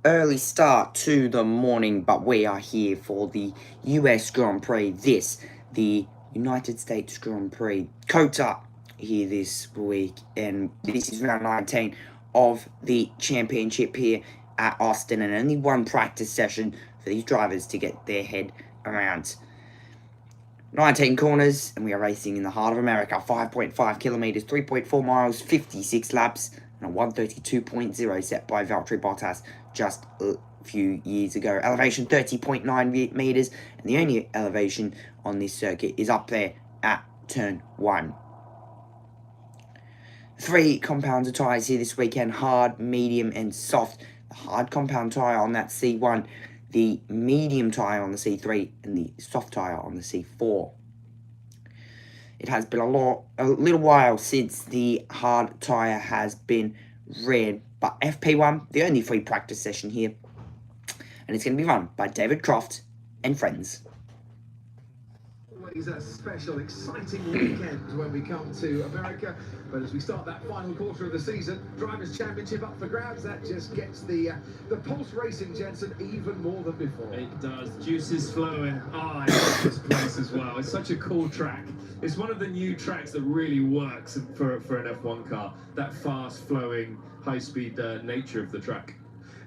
early start to the morning, but we are here for the US Grand Prix. The United States Grand Prix. COTA here this week, and this is round 19 of the championship here at Austin, and only one practice session for these drivers to get their head around. 19 corners, and we are racing in the heart of America. 5.5 kilometers, 3.4 miles, 56 laps, and a 132.0 set by Valtteri Bottas just a few years ago. Elevation 30.9 meters, and the only elevation on this circuit is up there at turn 1. 3 compounds of tyres here this weekend: hard, medium, and soft. The hard compound tyre on that C1, the medium tyre on the C3, and the soft tyre on the C4. It has been a little while since the hard tyre has been ran, but FP1, the only free practice session here, and it's going to be run by David Croft and friends. Always a special, exciting weekend when we come to America. But as we start that final quarter of the season, Drivers' Championship up for grabs. That just gets the pulse racing, Jensen, even more than before. It does. Juice is flowing. I love this place as well. It's such a cool track. It's one of the new tracks that really works for an F1 car. That fast-flowing, high-speed nature of the track.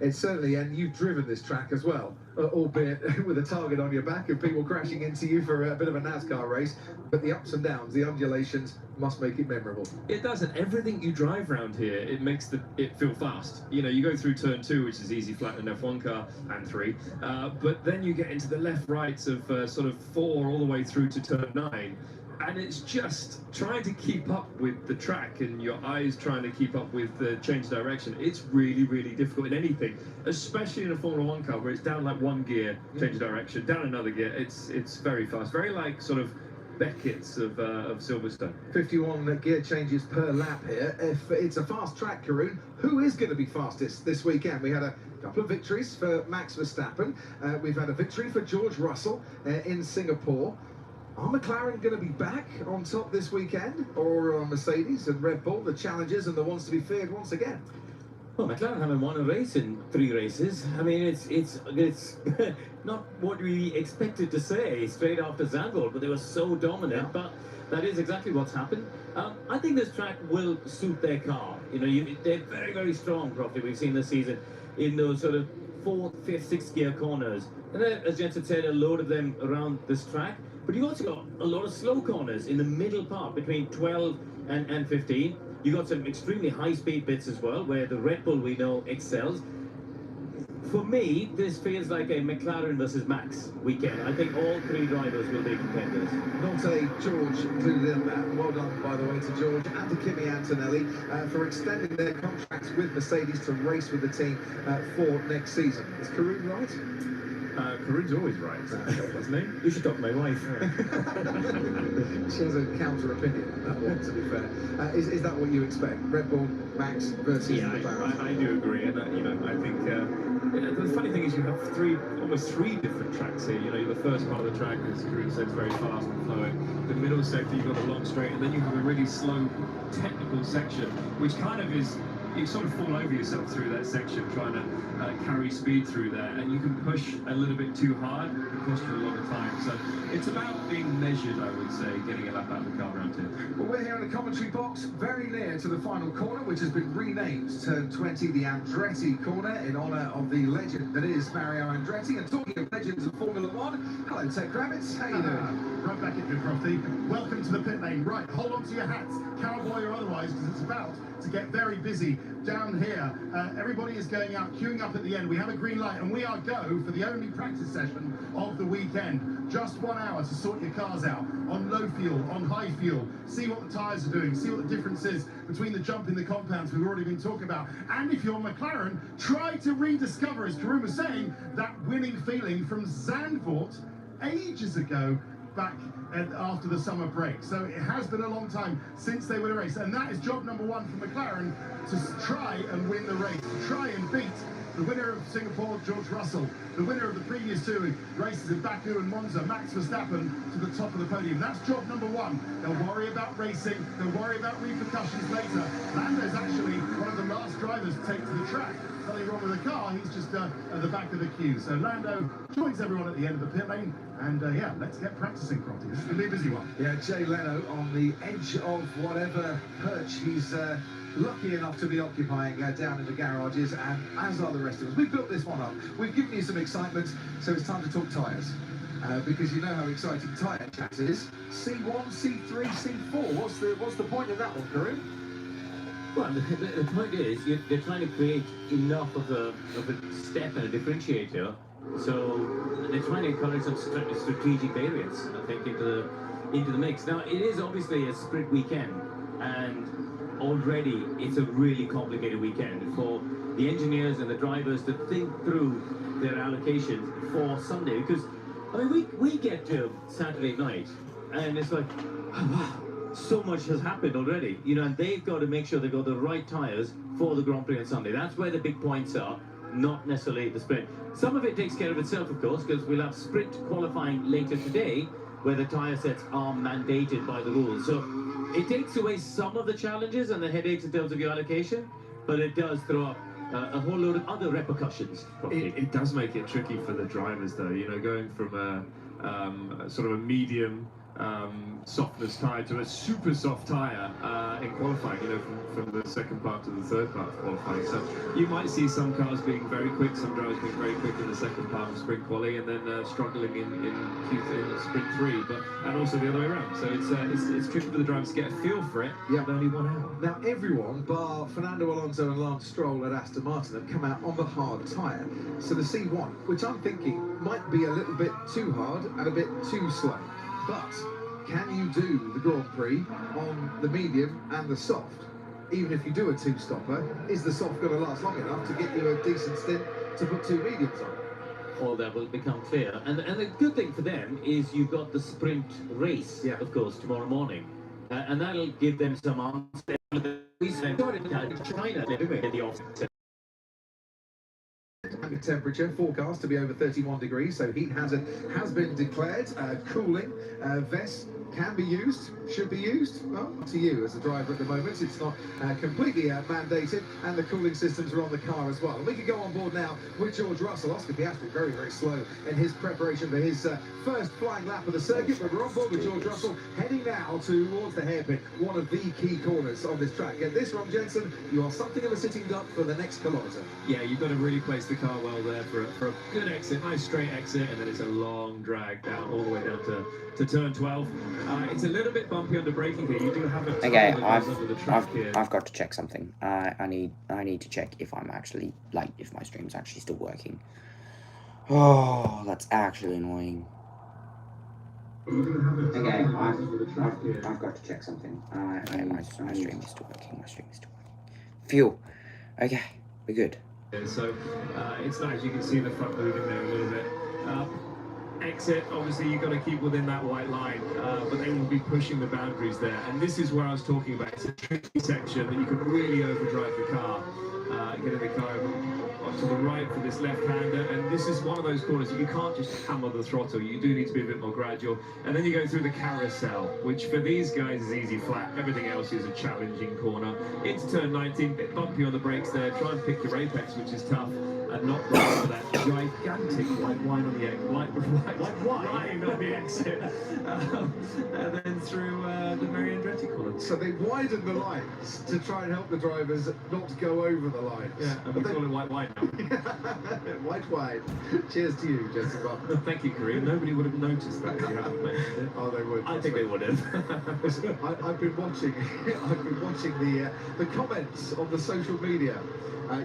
It's certainly, and you've driven this track as well, albeit with a target on your back and people crashing into you for a bit of a NASCAR race. But the ups and downs, the undulations, must make it memorable. It does, and everything you drive around here, it makes it feel fast. You know, you go through turn 2, which is easy flat in an F1 car, and 3, but then you get into the left-rights of sort of 4 all the way through to turn 9. And it's just trying to keep up with the track and your eyes trying to keep up with the change direction. It's really, really difficult in anything, especially in a Formula 1 car where it's down like one gear, change direction, down another gear. It's very fast, very like sort of Beckett's of Silverstone. 51 gear changes per lap here. If it's a fast track, Karun, who is going to be fastest this weekend? We had a couple of victories for Max Verstappen. We've had a victory for George Russell in Singapore. Are McLaren going to be back on top this weekend, or are Mercedes and Red Bull the challengers and the ones to be feared once again? Well, McLaren haven't won a race in 3 races. I mean, it's not what we expected to say straight after Zandvoort, but they were so dominant. Yeah. But that is exactly what's happened. I think this track will suit their car. You know, they're very, very strong, probably, we've seen this season, in those sort of 4th, 5th, 6th gear corners. And then, as Jensen said, a load of them around this track. But you also got a lot of slow corners in the middle part between 12 and 15. You got some extremely high-speed bits as well, where the Red Bull we know excels. For me, this feels like a McLaren versus Max weekend. I think all 3 drivers will be contenders. Not a George included in that. Well done, by the way, to George and to Kimi Antonelli for extending their contracts with Mercedes to race with the team for next season. Is Karun right? Karun's always right, isn't he? You should talk to my wife. She has a counter opinion on that one, to be fair. Is that what you expect? Red Bull, Max versus McLaren? I do agree, and you know, I think the funny thing is you have almost three different tracks here. You know, the first part of the track, as Karun said, is very fast and flowing. The middle sector, you've got a long straight, and then you have a really slow technical section, which kind of is. You sort of fall over yourself through that section trying to carry speed through there, and you can push a little bit too hard. It costs you a lot of time. So it's about being measured, I would say, getting a lap out of the car around here. Well, we're here in the commentary box, very near to the final corner, which has been renamed Turn 20, the Andretti corner, in honour of the legend that is Mario Andretti. And talking of legends of Formula 1, hello, Ted Kravitz. How you doing? Right back at you, Crofty. Welcome to the pit lane. Right, hold on to your hats, cowboy or otherwise, because it's about to get very busy down here. Everybody is going out, queuing up at the end. We have a green light, and we are go for the only practice session of the weekend. Just 1 hour to sort your cars out on low fuel, on high fuel, see what the tyres are doing, see what the difference is between the jump in the compounds we've already been talking about. And if you're McLaren, try to rediscover, as Karun was saying, that winning feeling from Zandvoort ages ago, back after the summer break. So it has been a long time since they won a race, and that is job number 1 for McLaren, to try and win the race, to try and beat the winner of Singapore, George Russell, the winner of the previous 2 races in Baku and Monza, Max Verstappen, to the top of the podium. That's job number 1. They'll worry about racing, they'll worry about repercussions later. Lando is actually one of the last drivers to take to the track. Something wrong with the car, he's just at the back of the queue. So Lando joins everyone at the end of the pit lane, and yeah, let's get practicing properly. This is going to be a busy one. Yeah, Jay Leno on the edge of whatever perch he's lucky enough to be occupying down in the garages, and as are the rest of us. We've built this one up. We've given you some excitement, so it's time to talk tyres. Because you know how exciting tyre chat is. C1, C3, C4. What's the point of that one, Karim? Well, the point is, they're trying to create enough of a step and a differentiator, so they're trying to encourage some strategic variance, I think, into the mix. Now, it is obviously a sprint weekend, and already it's a really complicated weekend for the engineers and the drivers to think through their allocations for Sunday, because, I mean, we get to Saturday night, and it's like, oh, wow. So much has happened already, you know, and they've got to make sure they've got the right tyres for the Grand Prix on Sunday. That's where the big points are, not necessarily the sprint. Some of it takes care of itself, of course, because we'll have sprint qualifying later today, where the tyre sets are mandated by the rules. So it takes away some of the challenges and the headaches in terms of your allocation, but it does throw up a whole load of other repercussions. It does make it tricky for the drivers, though. You know, going from a sort of a medium softness tyre to a super soft tyre in qualifying, you know, from the second part to the third part of qualifying. So you might see some cars being very quick, some drivers being very quick in the second part of sprint quali, and then struggling in sprint 3, and also the other way around. So it's tricky for the drivers to get a feel for it. Yeah, only 1 hour. Now everyone, bar Fernando Alonso and Lance Stroll at Aston Martin, have come out on the hard tyre. So the C1, which I'm thinking might be a little bit too hard and a bit too slow. But can you do the Grand Prix on the medium and the soft? Even if you do a two-stopper, is the soft going to last long enough to get you a decent stint to put two mediums on? All that will become clear. And the good thing for them is you've got the sprint race, Yeah. of course, tomorrow morning. And that'll give them some answers. We started China in the offset. Temperature forecast to be over 31 degrees, so heat hazard has been declared. Cooling vests can be used, should be used. Well, up to you as a driver at the moment. It's not completely mandated, and the cooling systems are on the car as well. And we can go on board now with George Russell. Oscar Piastri very, very slow in his preparation for his first flying lap of the circuit, but we're on board with George Russell, heading now towards the hairpin, one of the key corners on this track. Get this, Ron Jensen, you are something of a sitting duck for the next kilometre. Yeah, you've got to really place the car well there for a good exit, nice straight exit, and then it's a long drag down all the way down to turn 12. It's a little bit bumpy under braking here. You do have a Okay, tunnel that goes under the track here. I've got to check something. I need to check if I'm actually, like, if my stream's actually still working. Oh, that's actually annoying. Okay, I've got to check something. Okay, my stream is still working. My stream is still working. Phew. Okay, we're good. So it's nice. You can see the front moving there a little bit. Exit, obviously you've got to keep within that white line, but they will be pushing the boundaries there. And this is where I was talking about. It's a tricky section that you can really overdrive the car, getting the car onto the right for this left-hander. And this is one of those corners that you can't just hammer the throttle. You do need to be a bit more gradual. And then you go through the carousel, which for these guys is easy flat. Everything else is a challenging corner. Into turn 19, bit bumpy on the brakes there. Try and pick your apex, which is tough. And not go for that gigantic white line on the exit, white line on the exit, and then through the Mary Andretti corner. So they widen the lines to try and help the drivers not go over the lines. Yeah, and we call it white wine now. White wine. Cheers to you, Jessica. Thank you, Kareem. Nobody would have noticed that if you hadn't mentioned it. Oh, they would. I think they would have. Listen, I've been watching. I've been watching the comments on the social media.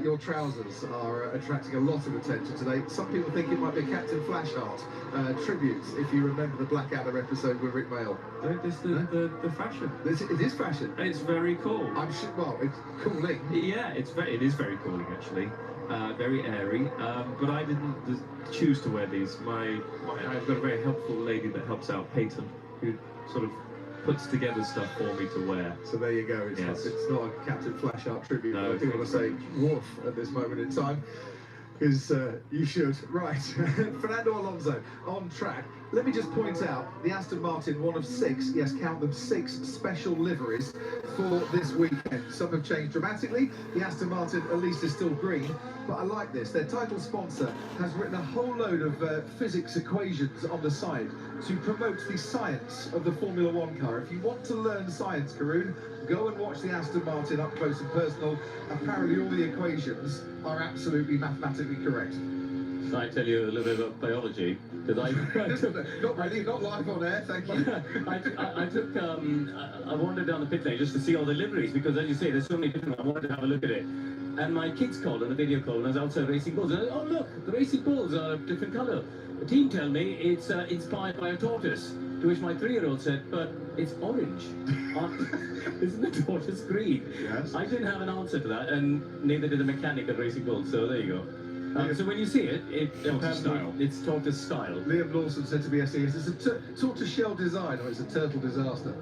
Your trousers are attracting a lot of attention today. Some people think it might be a Captain Flashheart tribute, if you remember the Blackadder episode with Rick Mayall. It's the fashion. It is fashion. It's very cool. I'm sure. Well, it's cooling. Yeah, it is very cooling actually. Very airy. But I didn't choose to wear these. I've got a very helpful lady that helps out, Peyton, who sort of puts together stuff for me to wear. So there you go. Yes. It's not a Captain Flashheart tribute. No, I do want to say Wolf at this moment in time, because you should. Right. Fernando Alonso on track. Let me just point out, the Aston Martin, one of 6, yes, count them, 6 special liveries for this weekend. Some have changed dramatically. The Aston Martin, at least, is still green. But I like this. Their title sponsor has written a whole load of physics equations on the side to promote the science of the Formula One car. If you want to learn science, Karun, go and watch the Aston Martin up close and personal. Apparently all the equations are absolutely mathematically correct. Shall I tell you a little bit about biology? Because Not really, not live on air, thank you. I wandered down the pit lane just to see all the liveries, because as you say, there's so many different. I wanted to have a look at it. And my kids called on a video call, and I was outside Racing Bulls. And oh look, the Racing Bulls are a different colour. The team tell me it's inspired by a tortoise. To which my 3-year-old said, but it's orange. Isn't the tortoise green? Yes. I didn't have an answer to that, and neither did the mechanic at Racing Bulls. So there you go. So when you see it, it's tortoise style. Liam Lawson said to BSE, it's a tortoise shell design, or it's a turtle disaster.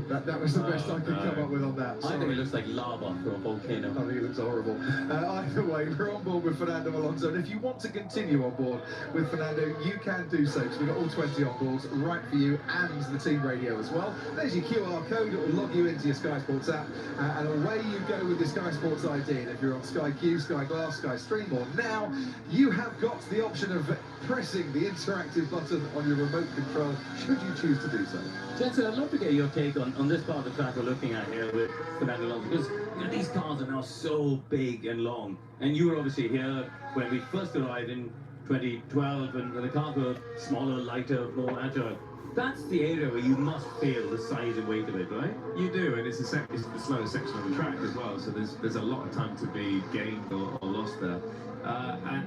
that was the best I could come up with on that. I think it looks like lava from a volcano. I think it looks horrible. Either way, we're on board with Fernando Alonso, and if you want to continue on board with Fernando, you can do so, because we've got all 20 on boards right for you, and the team radio as well. There's your QR code, it will log you into your Sky Sports app, and away you go with the Sky Sports ID. And if you're on Sky Q, Sky Glass, Sky Stream, or Now, you have got the option of pressing the interactive button on your remote control, should you choose to do so. Jensen, I'd love to get your take on this part of the track we're looking at here with Fernando Alonso, because these cars are now so big and long. And you were obviously here when we first arrived in 2012, and the cars were smaller, lighter, more agile. That's the area where you must feel the size and weight of it, right? You do, and it's the slowest section of the track as well, so there's a lot of time to be gained or lost there.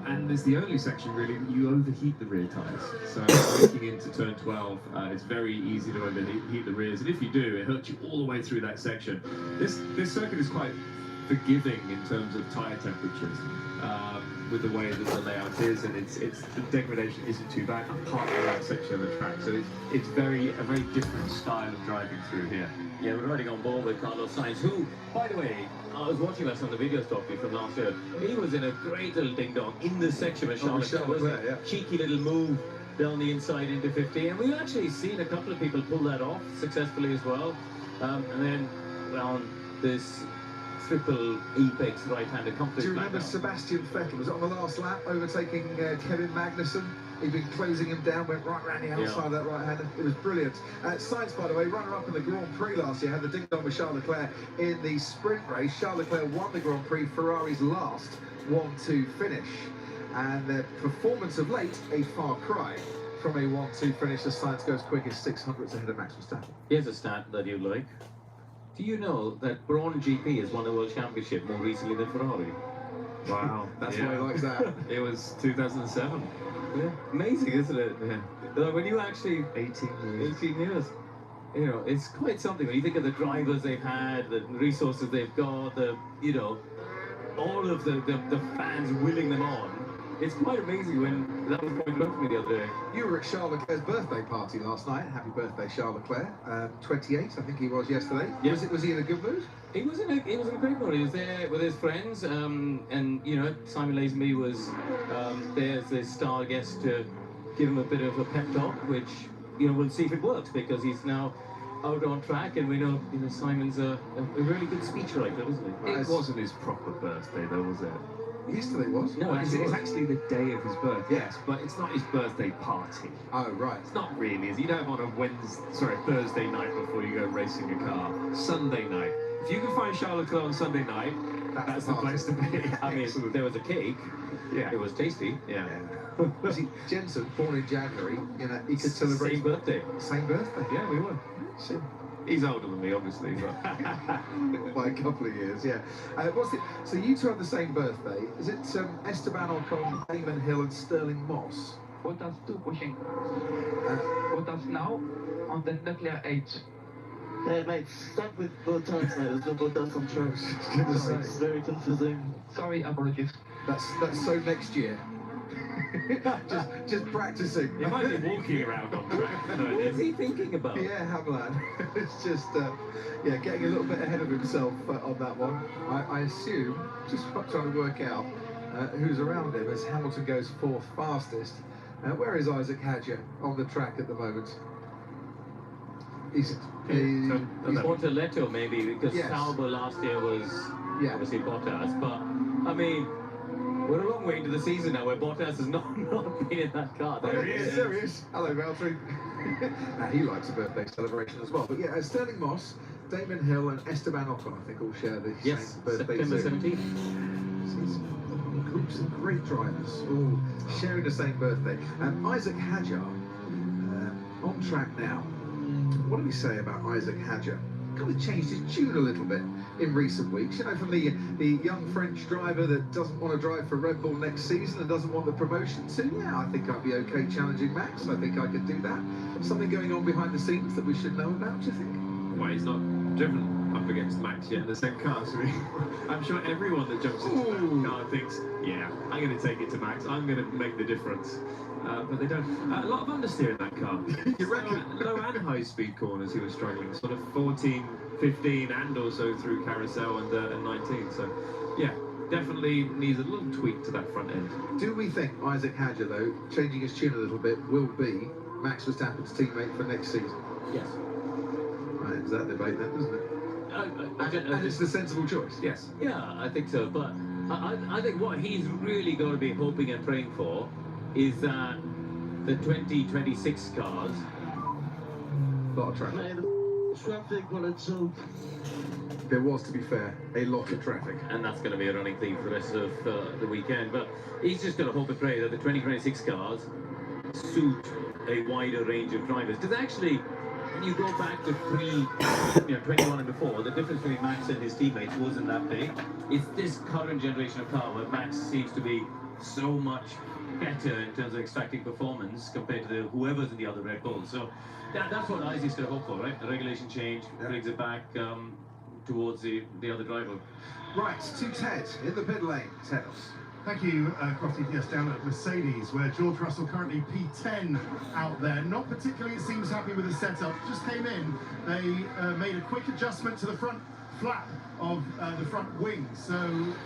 And it's the only section really you overheat the rear tyres. So making into turn 12, it's very easy to overheat the rears, and if you do, it hurts you all the way through that section. This circuit is quite forgiving in terms of tyre temperatures, with the way that the layout is, and the degradation isn't too bad apart from that section of the track. So it's a very different style of driving through here. Yeah, we're riding on board with Carlos Sainz, who, by the way, I was watching us on the video stock from last year. He was in a great little ding-dong in the section with Charles Leclerc. Yeah. Cheeky little move down the inside into 50, and we've actually seen a couple of people pull that off successfully as well. And then on this triple apex right-hander conflict. Do you remember Sebastian Vettel? Was it on the last lap, overtaking Kevin Magnussen? He'd been closing him down, went right round the outside of that right-hander. It was brilliant. Sainz, by the way, runner-up in the Grand Prix last year, had the ding-dong with Charles Leclerc in the sprint race. Charles Leclerc won the Grand Prix, Ferrari's last 1-2 finish. And their performance of late, a far cry from a 1-2 finish. The Sainz goes quickest 600s ahead of Max Verstappen. Here's a stat that you like. Do you know that Braun GP has won the World Championship more recently than Ferrari? Wow, That's why he likes that. It was 2007. Yeah, amazing, isn't it? Yeah. When you actually 18 years. 18 years. You know, it's quite something when you think of the drivers they've had, the resources they've got, all of the fans willing them on. It's quite amazing when that was pointed out to me the other day. You were at Charles Leclerc's birthday party last night. Happy birthday, Charles Leclerc. 28, I think he was yesterday. Yeah. Was he in a good mood? He was in a great mood. He was there with his friends, and Simon Lazenby was there as the star guest to give him a bit of a pep talk, which we'll see if it works, because he's now out on track, and we know Simon's a really good speechwriter, isn't he? It wasn't his proper birthday though, was it? Yesterday was? No, It's actually the day of his birth, yes, but it's not his birthday party. Oh, right. It's not really, is it? You don't have on a Thursday night before you go racing a car. Sunday night. If you can find Charles Leclerc on Sunday night, that's the place to be. I mean, there was a cake. Yeah. It was tasty. Yeah. See, Jensen, born in January, he could celebrate. Same birthday. Same birthday. Yeah, we were. Same. He's older than me, obviously, but By a couple of years, yeah. So you two have the same birthday. Is it Esteban Ocon, Damon Hill, and Sterling Moss? What does 2 pushing? What does now on the nuclear age? Yeah, mate, stuck with both times, mate. There's no both times control. It's very confusing. Sorry, apologies. That's so next year. just practicing. he might be walking around on track. What is he thinking about? Yeah, Hamlan. It's just, getting a little bit ahead of himself on that one. I assume, just trying to work out who's around him as Hamilton goes 4th fastest. Where is Isaac Hadja on the track at the moment? He's Portoletto maybe, because Yes. Sauber last year was obviously Bottas, but I mean, we're a long way into the season now where Bottas has not been in that car. There he is. Hello, Valtteri. He likes a birthday celebration as well. But yeah, Sterling Moss, Damon Hill, and Esteban Ocon, I think, all share the same birthday. September soon. 17th. Groups of great drivers, all sharing the same birthday. Isaac Hadjar on track now. What do we say about Isaac Hadjar? Kind of changed his tune a little bit in recent weeks. You know, from the young French driver that doesn't want to drive for Red Bull next season and doesn't want the promotion to, yeah, I think I'd be okay challenging Max. I think I could do that. Something going on behind the scenes that we should know about, do you think? Well, he's not driven up against Max yet in the same car, so I'm sure everyone that jumps into that car thinks, yeah, I'm going to take it to Max, I'm going to make the difference. But they don't. A lot of understeer in that car. You reckon? Low and high speed corners he was struggling, sort of 14, 15 and also through carousel and 19. So, yeah, definitely needs a little tweak to that front end. Do we think Isaac Hadjar, though, changing his tune a little bit, will be Max Verstappen's teammate for next season? Yes. Right, ends that debate then, doesn't it? And it's the sensible choice. Yes. Yeah, I think so. But I think what he's really got to be hoping and praying for is that the 2026 cars. A lot of traffic. Mate, the traffic when it's so. There was, to be fair, a lot of traffic. And that's going to be a running theme for the rest of the weekend. But he's just going to hope and pray that the 2026 cars suit a wider range of drivers. Because actually, when you go back to 21 and before, the difference between Max and his teammates wasn't that big. It's this current generation of car where Max seems to be so much better in terms of extracting performance compared to whoever's in the other Red Bulls. So that's what Isaac's going to hope for, right? The regulation change brings it back towards the other driver. Right, to Ted in the pit lane. Ted. Thank you, Crofty. Yes, down at Mercedes, where George Russell currently P10 out there. Not particularly, it seems, happy with the setup. Just came in. They made a quick adjustment to the front flap of the front wing. So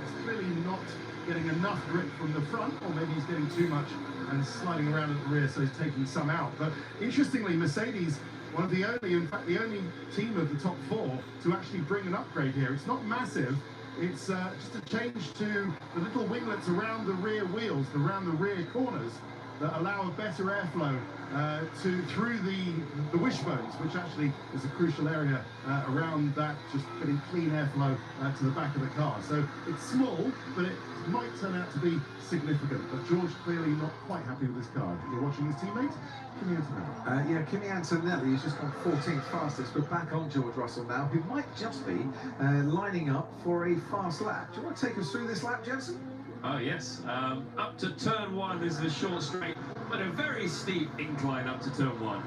it's clearly not getting enough grip from the front, or maybe he's getting too much and sliding around at the rear, so he's taking some out. But interestingly, Mercedes, one of the only, in fact, the only team of the top four to actually bring an upgrade here. It's not massive. It's just a change to the little winglets around the rear wheels, around the rear corners, that allow a better airflow through the wishbones, which actually is a crucial area around that, just getting clean airflow to the back of the car. So it's small, but it might turn out to be significant. But George clearly not quite happy with his car. You're watching his teammate, Kimi Antonelli. Yeah, Kimi Antonelli has just gone 14th fastest. We're back on George Russell now, who might just be lining up for a fast lap. Do you want to take us through this lap, Jensen? Oh yes, up to turn one. This is a short straight, but a very steep incline up to turn one.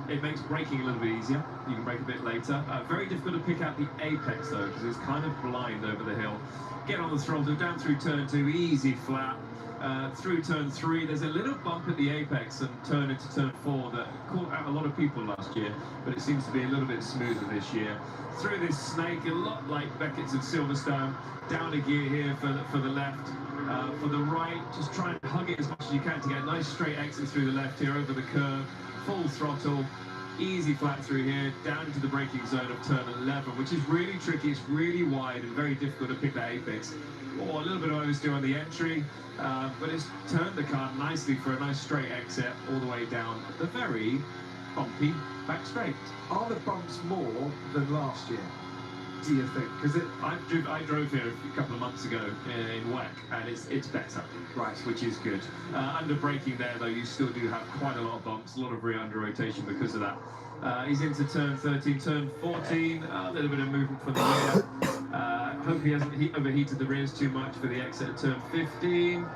It makes braking a little bit easier. You can brake a bit later. Very difficult to pick out the apex though, because it's kind of blind over the hill. Get on the throttle, down through turn two, easy flat. Through turn three, there's a little bump at the apex and turn into turn four that caught out a lot of people last year, but it seems to be a little bit smoother this year. Through this snake, a lot like Beckett's and Silverstone, down a gear here for the left. For the right, just try and hug it as much as you can to get a nice straight exit through the left here over the curve. Full throttle, easy flat through here, down into the braking zone of turn 11, which is really tricky. It's really wide and very difficult to pick that apex. Or a little bit of oversteer on the entry, but it's turned the car nicely for a nice straight exit all the way down the very bumpy back straight. Are the bumps more than last year, do you think? Because I drove here a couple of months ago in WEC, and it's better, right, which is good. Under braking there, though, you still do have quite a lot of bumps, a lot of rear under rotation because of that. He's into turn 13, turn 14, a little bit of movement from the rear. Hope he hasn't overheated the rears too much for the exit at turn 15.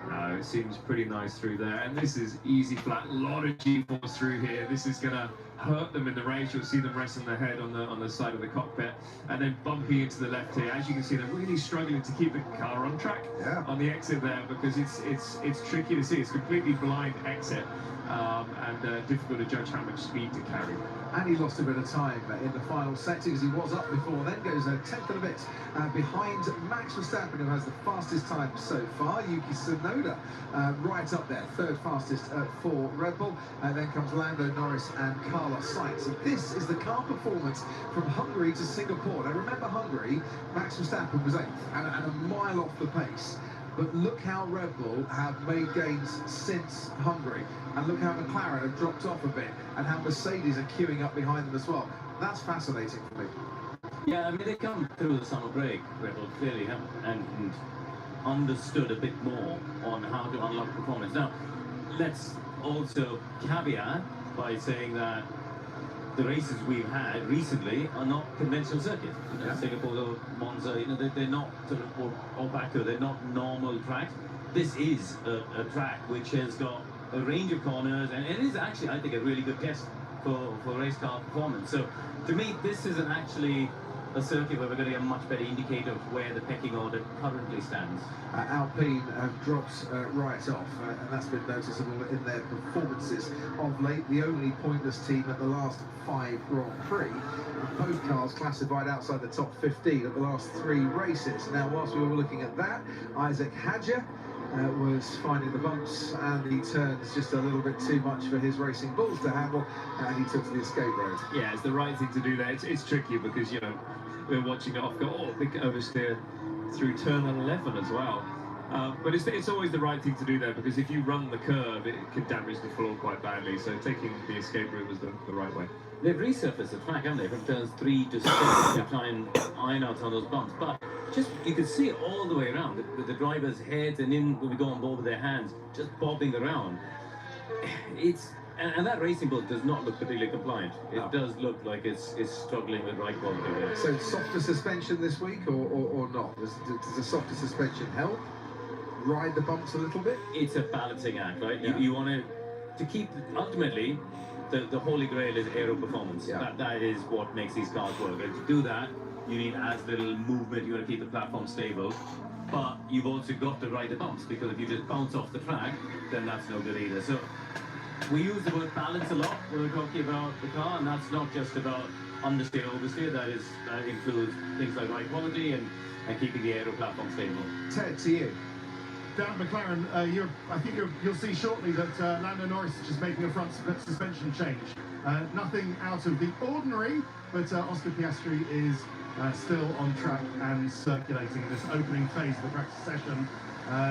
No, it seems pretty nice through there. And this is easy flat, a lot of G-force through here. This is going to hurt them in the race. You'll see them resting their head on the side of the cockpit and then bumping into the left here. As you can see, they're really struggling to keep the car on track on the exit there, because it's tricky to see. It's completely blind exit and difficult to judge how much speed to carry. And he lost a bit of time in the final sector because he was up before then, goes a tenth of a bit behind Max Verstappen, who has the fastest time so far. Yuki Tsunoda right up there, third fastest for Red Bull. Then comes Lando Norris and Carlos Sainz. And this is the car performance from Hungary to Singapore. Now remember Hungary, Max Verstappen was 8th and a mile off the pace. But look how Red Bull have made gains since Hungary. And look how McLaren have dropped off a bit, and how Mercedes are queuing up behind them as well. That's fascinating for me. Yeah, I mean, they come through the summer break, Red Bull clearly have, and understood a bit more on how to unlock performance. Now, let's also caveat by saying that the races we've had recently are not conventional circuits. You know, Singapore, Monza, you know, they're not sort of, or Baku, they're not normal tracks. This is a track which has got a range of corners, and it is actually, I think, a really good test for race car performance. So, to me, this isn't actually a circuit where we're going to get a much better indicator of where the pecking order currently stands. Alpine have dropped right off, and that's been noticeable in their performances of late. The only pointless team at the last 5 Grand Prix. Both cars classified outside the top 15 at the last 3 races. Now, whilst we were looking at that, Isaac Hadjar was finding the bumps and the turns just a little bit too much for his Racing Bulls to handle, and he took to the escape road. Yeah, it's the right thing to do there. It's tricky because, you know, we're watching it off, big oversteer through turn 11 as well. But it's always the right thing to do there, because if you run the curve, it can damage the floor quite badly. So taking the escape route was the right way. They've resurfaced the track, haven't they, from turns 3 to 6 to try and iron out some of those bumps. But just, you can see it all the way around, with the driver's heads and in when we go on board with their hands, just bobbing around. And that Racing Bull does not look particularly compliant. It does look like it's struggling with ride quality there. So softer suspension this week, or not? Does a softer suspension help ride the bumps a little bit? It's a balancing act, right? Yeah. You want to keep, ultimately, the holy grail is aero performance. Yeah. That is what makes these cars work. And to do that, you need as little movement. You want to keep the platform stable. But you've also got to ride the bumps, because if you just bounce off the track, then that's no good either. So we use the word balance a lot when we're talking about the car, and that's not just about understeer, oversteer. That includes things like ride quality and keeping the aero platform stable. Ted, to you. Dan McLaren, I think you'll see shortly that Lando Norris is just making a front suspension change. Nothing out of the ordinary, but Oscar Piastri is still on track and circulating in this opening phase of the practice session.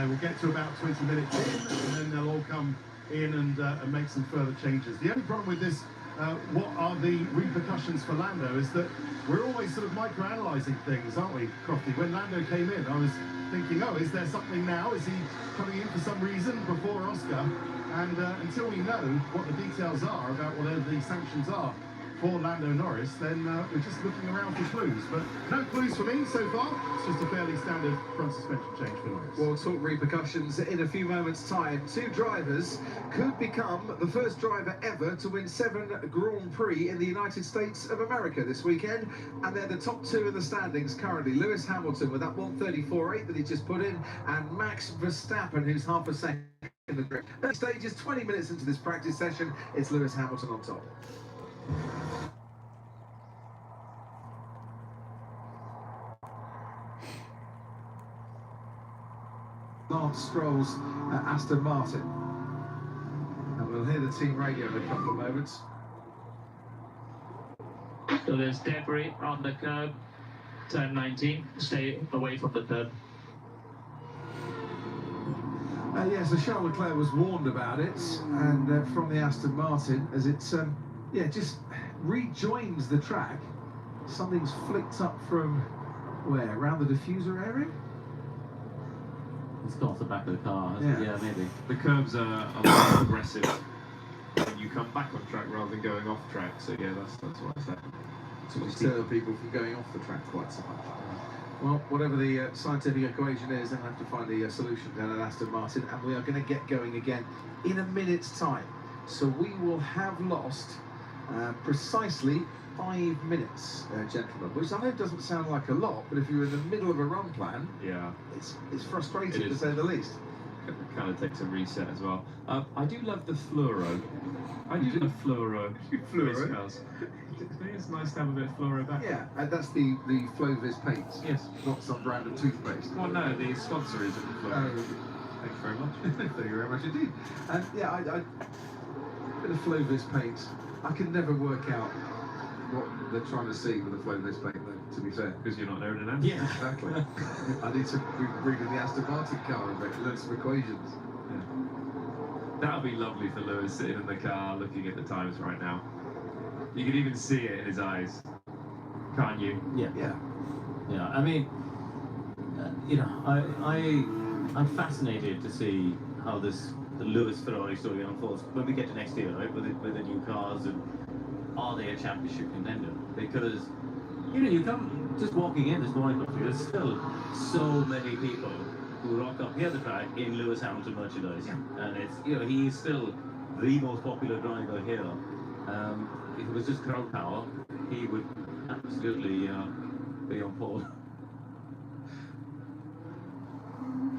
We'll get to about 20 minutes in, and then they'll all come in and make some further changes. The only problem with this, what are the repercussions for Lando, is that we're always sort of micro-analysing things, aren't we, Crofty? When Lando came in, I was thinking, oh, is there something now? Is he coming in for some reason before Oscar? And until we know what the details are about whatever the sanctions are for Lando Norris, then we're just looking around for clues. But no clues for me so far. It's just a fairly standard front suspension change for Norris. We'll talk repercussions in a few moments' time. 2 drivers could become the first driver ever to win 7 Grand Prix in the United States of America this weekend, and they're the top 2 in the standings currently. Lewis Hamilton with that 1:34.8 that he just put in, and Max Verstappen, who's half a second in the grip. That stage is 20 minutes into this practice session. It's Lewis Hamilton on top. Lance Stroll's Aston Martin. And we'll hear the team radio in a couple of moments. So there's debris on the curb, turn 19, stay away from the curb. Yeah, so Charles Leclerc was warned about it, and from the Aston Martin, as it just rejoins the track. Something's flicked up from where? Around the diffuser area? It's got off the back of the car. Yeah, maybe. The curbs are more aggressive when you come back on track rather than going off track. So yeah, that's what I said. To deter people from going off the track quite so much. Well, whatever the scientific equation is, they'll have to find the solution down at Aston Martin, and we are going to get going again in a minute's time. So we will have lost Precisely 5 minutes, gentlemen, which I know doesn't sound like a lot, but if you're in the middle of a run plan, Yeah, it's frustrating It to is. say the least. it kind of takes a reset as well. I do love the fluoro. I do love fluoro. Fluoro? race cars. It's nice to have a bit of fluoro back. Yeah, and that's the Flovis paint. Yes. Not some brand of toothpaste. Well, no, the sponsor is the fluoro. Thank you very much. Thank you very much indeed. And yeah, I bit of Flovis paint. I can never work out what they're trying to see with the Flovis paint, though, to be fair. Because you're not there in an Yeah. Exactly. I need to read the Aston Martin car and learn some equations. That'll be lovely for Lewis sitting in the car looking at the times right now. You can even see it in his eyes, can't you? Yeah. Yeah. Yeah, I mean, you know, I'm fascinated to see how the Lewis Ferrari story unfolds when we get to next year, right? With the new cars, and are they a championship contender? Because you know, you come just walking in this morning, there's still so many people who rock up here at the track in Lewis Hamilton merchandise, and it's, you know, he's still the most popular driver here. If it was just crowd power, he would absolutely be on pole.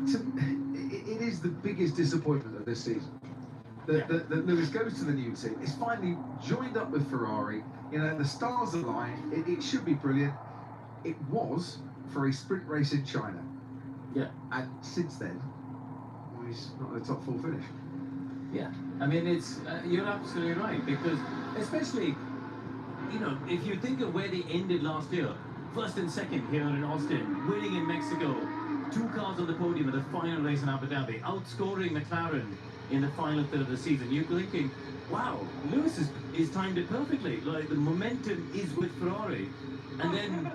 It is the biggest disappointment of this season. That Lewis goes to the new team. It's finally joined up with Ferrari. You know, the stars align. It should be brilliant. It was for a sprint race in China. Yeah. And since then, well, he's not in the top 4 finish. Yeah, I mean, it's you're absolutely right, because especially, you know, if you think of where they ended last year, first and second here in Austin, winning in Mexico, 2 cars on the podium at the final race in Abu Dhabi, outscoring McLaren in the final third of the season, you're thinking, wow, Lewis is timed it perfectly. Like, the momentum is with Ferrari, and then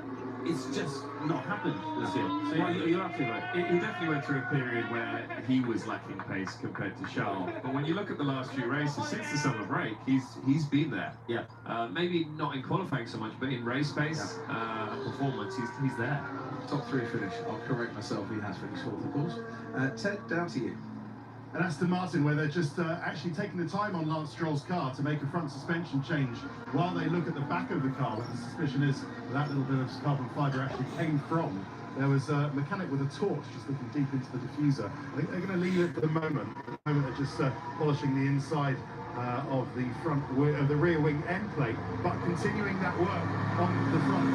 it's just not happened this year. So you're absolutely right. He definitely went through a period where he was lacking pace compared to Charles. But when you look at the last few races, since the summer break, he's been there. Yeah. Maybe not in qualifying so much, but in race pace, performance, he's there. Top 3 finish. I'll correct myself. He has finished 4th, of course. Ted, down to you. And Aston Martin, where they're just actually taking the time on Lance Stroll's car to make a front suspension change while they look at the back of the car, where the suspicion is that little bit of carbon fibre actually came from. There was a mechanic with a torch just looking deep into the diffuser. I think they're going to leave it for the moment. At the moment, they're just polishing the inside of the the rear wing end plate, but continuing that work on the front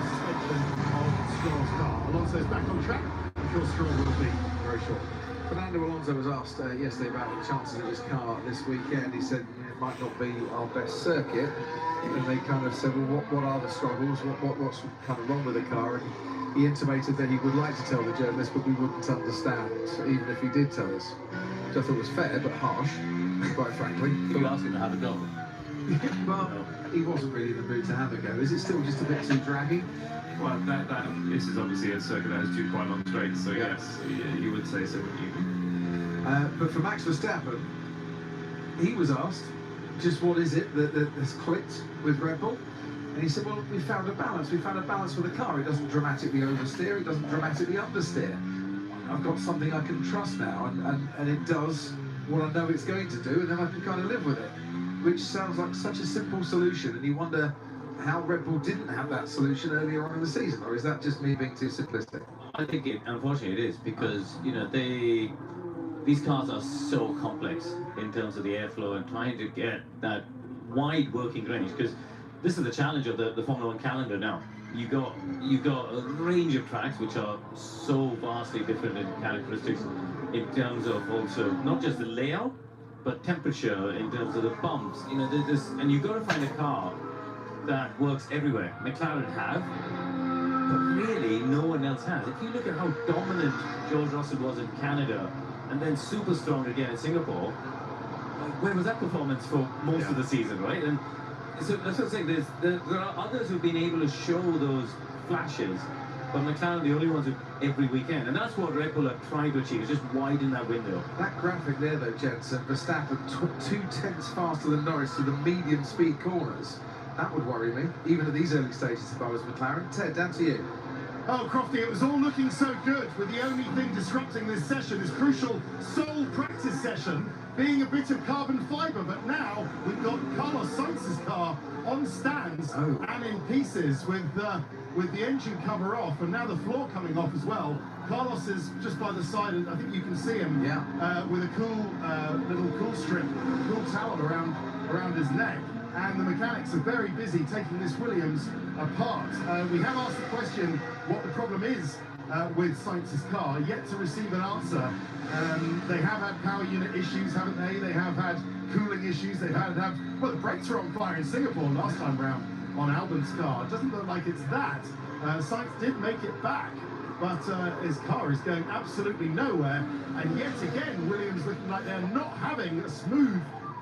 suspension of Stroll's car. Alonso's back on track. I'm sure Stroll will be very shortly. Fernando Alonso was asked yesterday about the chances of his car this weekend. He said it might not be our best circuit, and they kind of said, well, what are the struggles? What's kind of wrong with the car? And he intimated that he would like to tell the journalists, but we wouldn't understand, even if he did tell us. Which I thought was fair, but harsh, quite frankly. You ask him to have a go. Well, he wasn't really in the mood to have a go. Is it still just a bit too draggy? Well, this is obviously a circuit that has 2 quite long straights, so Yeah. yes, you would say so, wouldn't you? But for Max Verstappen, he was asked, just what is it that's clicked with Red Bull? And he said, well, we found a balance. We found a balance with the car. It doesn't dramatically oversteer. It doesn't dramatically understeer. I've got something I can trust now, and it does what I know it's going to do, and then I can kind of live with it. Which sounds like such a simple solution, and you wonder how Red Bull didn't have that solution earlier on in the season, or is that just me being too simplistic? I think unfortunately it is, because, you know, these cars are so complex in terms of the airflow and trying to get that wide working range, because this is the challenge of the Formula One calendar now. You've got a range of tracks which are so vastly different in characteristics, in terms of also not just the layout, but temperature, in terms of the bumps. You know, there's this, and you've got to find a car that works everywhere. McLaren have, but really no one else has. If you look at how dominant George Russell was in Canada, and then super strong again in Singapore, where was that performance for most of the season, right? And so that's what I'm saying. There are others who've been able to show those flashes, but McLaren are the only ones who every weekend, and that's what Red Bull are trying to achieve, is just widen that window. That graphic there, though, Jensen, Verstappen 2/10 faster than Norris to the medium speed corners. That would worry me, even at these early stages if I was McLaren. Ted, down to you. Oh, Crofty, it was all looking so good, with the only thing disrupting this session, this crucial sole practice session, being a bit of carbon fibre. But now we've got Carlos Sainz's car on stands and in pieces with the engine cover off, and now the floor coming off as well. Carlos is just by the side, and I think you can see him with a cool little cool strip, cool towel around his neck. And the mechanics are very busy taking this Williams apart. We have asked the question what the problem is with Sainz's car, yet to receive an answer. They have had power unit issues, haven't they? They have had cooling issues. They've had well, the brakes were on fire in Singapore last time round on Albon's car. It doesn't look like it's that. Sainz did make it back, but his car is going absolutely nowhere. And yet again, Williams looking like they're not having a smooth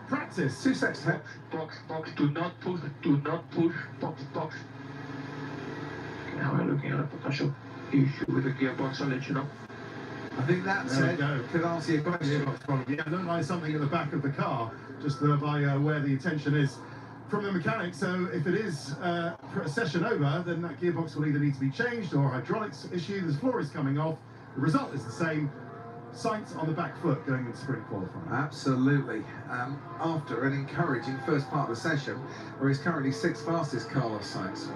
practice. 2 seconds. Box, do not push, box. Now we're looking at a potential issue with the gearbox, I'll let you know. I think that said could answer your question. Yeah, don't like something at the back of the car, just by where the attention is from the mechanic. So if it is a session over, then that gearbox will either need to be changed or a hydraulics issue. The floor is coming off. The result is the same. Sainz on the back foot going into sprint qualifying. Absolutely. After an encouraging first part of the session, where he's currently 6th fastest, Carlos Sainz.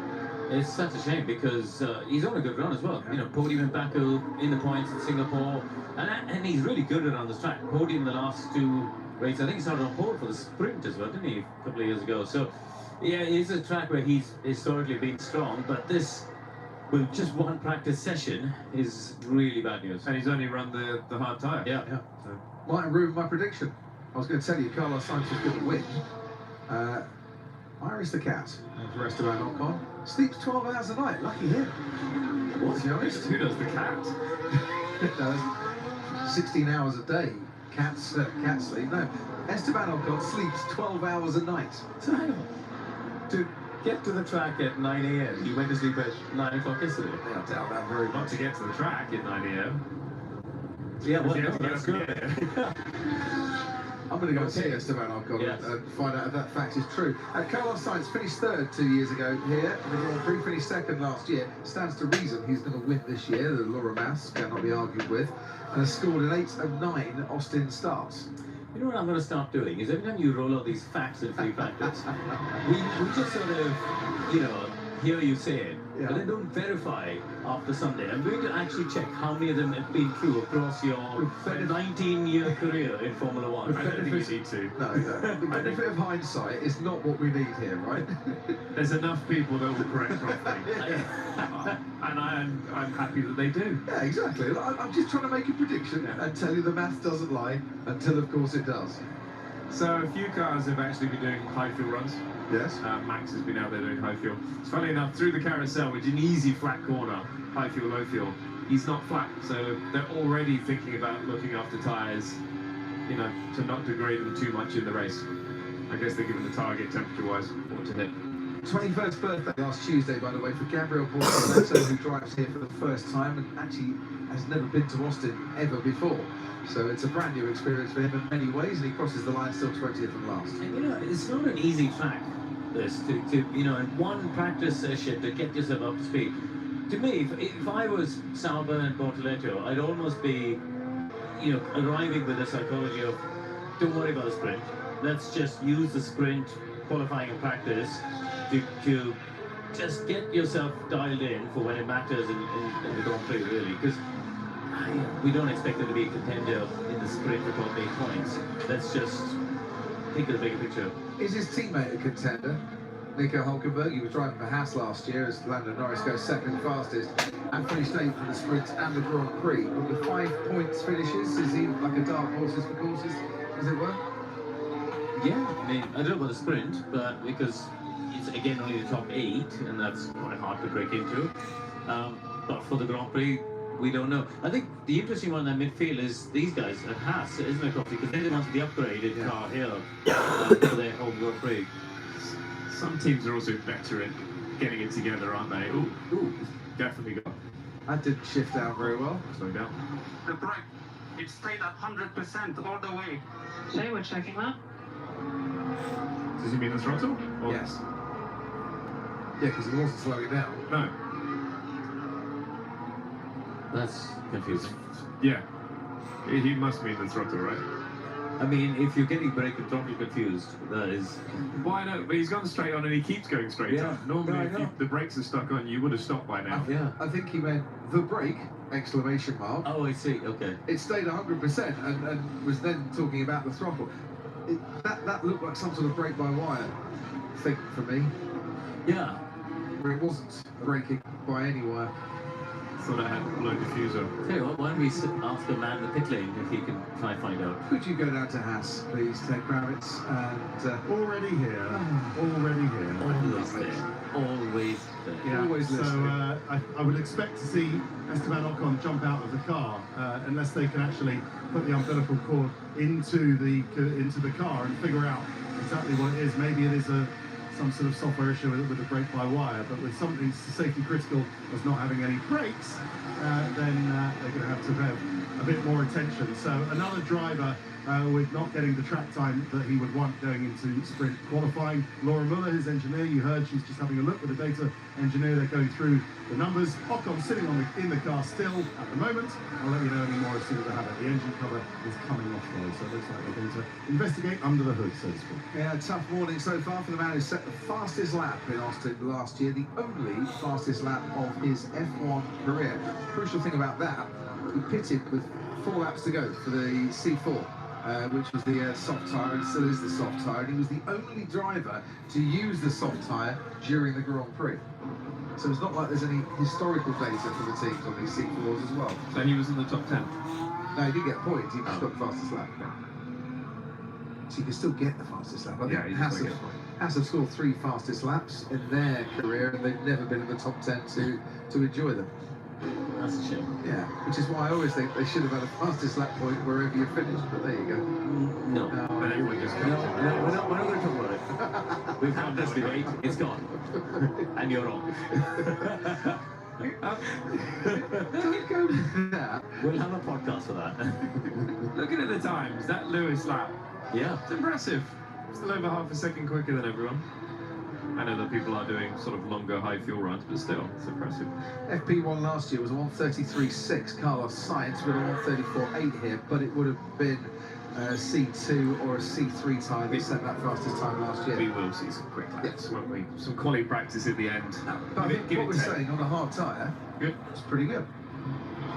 It's such a shame because he's on a good run as well. You know, podium in Baku, in the points in Singapore, and he's really good around this track. Podium the last 2 races. I think he started on pole for the sprint as well, didn't he, a couple of years ago? So, yeah, it's a track where he's historically been strong, but this, with just one practice session, is really bad news. And he's only run the hard tyre. Yeah. So, might have ruined my prediction. I was going to tell you Carlos Sainz was going to win. Iris the cat, for Esteban Ocon, sleeps 12 hours a night. Lucky him. What? To be honest. Who does the cat? No, 16 hours a day. Cat sleep. No, Esteban Ocon sleeps 12 hours a night. So hang on. To get to the track at 9 a.m., you went to sleep at 9 o'clock yesterday. I doubt that very Not much. to get to the track at 9 a.m. Yeah, well, Yeah, no, that's good. I'm going to go see Esteban Ocon and find out if that fact is true. Carlos Sainz finished 3rd 2 years ago here. The Grand Prix finished 2nd last year. Stands to reason he's going to win this year. The Laura Mas cannot be argued with. And has scored an 8 of 9 Austin starts. You know what I'm going to start doing is every time you roll out these facts in free practice, we just sort of, you know, hear you say it, but then don't verify after Sunday. I'm going to actually check how many of them have been true across your 19-year career in Formula One. I don't think you need to. No. The benefit of hindsight is not what we need here, right? There's enough people that will correct Crofty. And I'm happy that they do. Yeah, exactly. I'm just trying to make a prediction and tell you the math doesn't lie until, of course, it does. So a few cars have actually been doing high fuel runs. Yes. Max has been out there doing high fuel. It's funny enough, through the carousel, which is an easy flat corner, high fuel, low fuel, he's not flat. So they're already thinking about looking after tyres, you know, to not degrade them too much in the race. I guess they're given the target temperature-wise what to hit. 21st birthday last Tuesday, by the way, for Gabriel Bortoleto, who drives here for the first time and actually has never been to Austin ever before. So it's a brand new experience for him in many ways, and he crosses the line still 20th and last. And you know, it's not an easy track, this, to you know, in one practice session to get yourself up to speed. To me, if I was Sauber and Bortoleto, I'd almost be, you know, arriving with the psychology of, don't worry about the sprint. Let's just use the sprint qualifying and practice to just get yourself dialed in for when it matters in the Grand Prix, really. Because we don't expect them to be a contender in the sprint for top 8 points. Let's just think of the bigger picture. Is his teammate a contender? Nico Hulkenberg, he was driving for Haas last year as Lando Norris goes 2nd fastest and finished 8th for the sprint and the Grand Prix. But with 5 points finishes, is he like a dark horses for courses, as it were? Yeah, I mean, I don't know about the sprint, but because it's again only the top 8, and that's quite hard to break into. But for the Grand Prix, we don't know. I think the interesting one in that midfield is these guys at Haas, isn't it, Coffee? Because they're the ones with the upgraded car here for their home Grand Prix. Some teams are also better at getting it together, aren't they? Ooh, definitely got. That didn't shift out very well. Slow down. The brake, it stayed at 100% all the way. Say we're checking that. Does he mean the throttle? Or Yes. Yeah, because he wasn't slowing down. No. That's confusing. Yeah. He must mean the throttle, right? I mean, if you're getting brake and throttle confused, that is... Why not? But he's gone straight on and he keeps going straight Yeah. on. Normally, No, I if know. the brakes are stuck on, you would have stopped by now. Yeah. I think he meant the brake, exclamation mark. Oh, I see. Okay. It stayed 100% and was then talking about the throttle. That looked like some sort of brake-by-wire thing for me, Yeah. where it wasn't braking by any wire. Thought I had a blow diffuser. Tell you what, why don't we ask a man in the pit lane if he can try and find out. Could you go down to Haas, please, Ted Kravitz? And Already here. Already here. Always there. Always there. yeah, always So listening. I would expect to see Esteban Ocon jump out of the car unless they can actually put the umbilical cord into the car and figure out exactly what it is. Maybe it is some sort of software issue with the brake-by-wire, but with something safety critical as not having any brakes, then they're going to have to have a bit more attention. So another driver with not getting the track time that he would want going into sprint qualifying. Laura Muller, his engineer, you heard she's just having a look with the data engineer. They're going through the numbers. Ocon sitting in the car still at the moment. I'll let you know any more as soon as I have it. The engine cover is coming off though, so it looks like they're going to investigate under the hood, so to speak. Yeah, tough morning so far for the man who set the fastest lap in Austin last year, the only fastest lap of his F1 career. Crucial thing about that, he pitted with 4 laps to go for the C4. Which was the soft tyre and still is the soft tyre, and he was the only driver to use the soft tyre during the Grand Prix. So it's not like there's any historical data for the teams on these C4s as well. So he was in the top 10. No, he did get a point, he just got the fastest lap. So you can still get the fastest lap. I think Yeah, he just might get a point. Haas have scored 3 fastest laps in their career, and they've never been in the top 10 to enjoy them. That's a shame. Yeah, which is why I always think they should have had a fastest lap point wherever you finished, but there you go. No. But everyone just No, comes we're not going to talk about it. We've had this debate. It's gone. And you're wrong. Don't go with that. We'll have a podcast for that. Looking at the times, that Lewis lap, Yeah. it's impressive. Still over half a second quicker than everyone. I know that people are doing sort of longer high fuel runs, but still, it's impressive. FP1 last year was a 1:33.6. Carlos Sainz with a 1:34.8 here, but it would have been a C2 or a C3 tyre that set that fastest time last year. We will see some quick laps, Yes. won't we? Some quality practice at the end. But I Give think it what we're 10. saying on a hard tyre, Good. it's pretty good.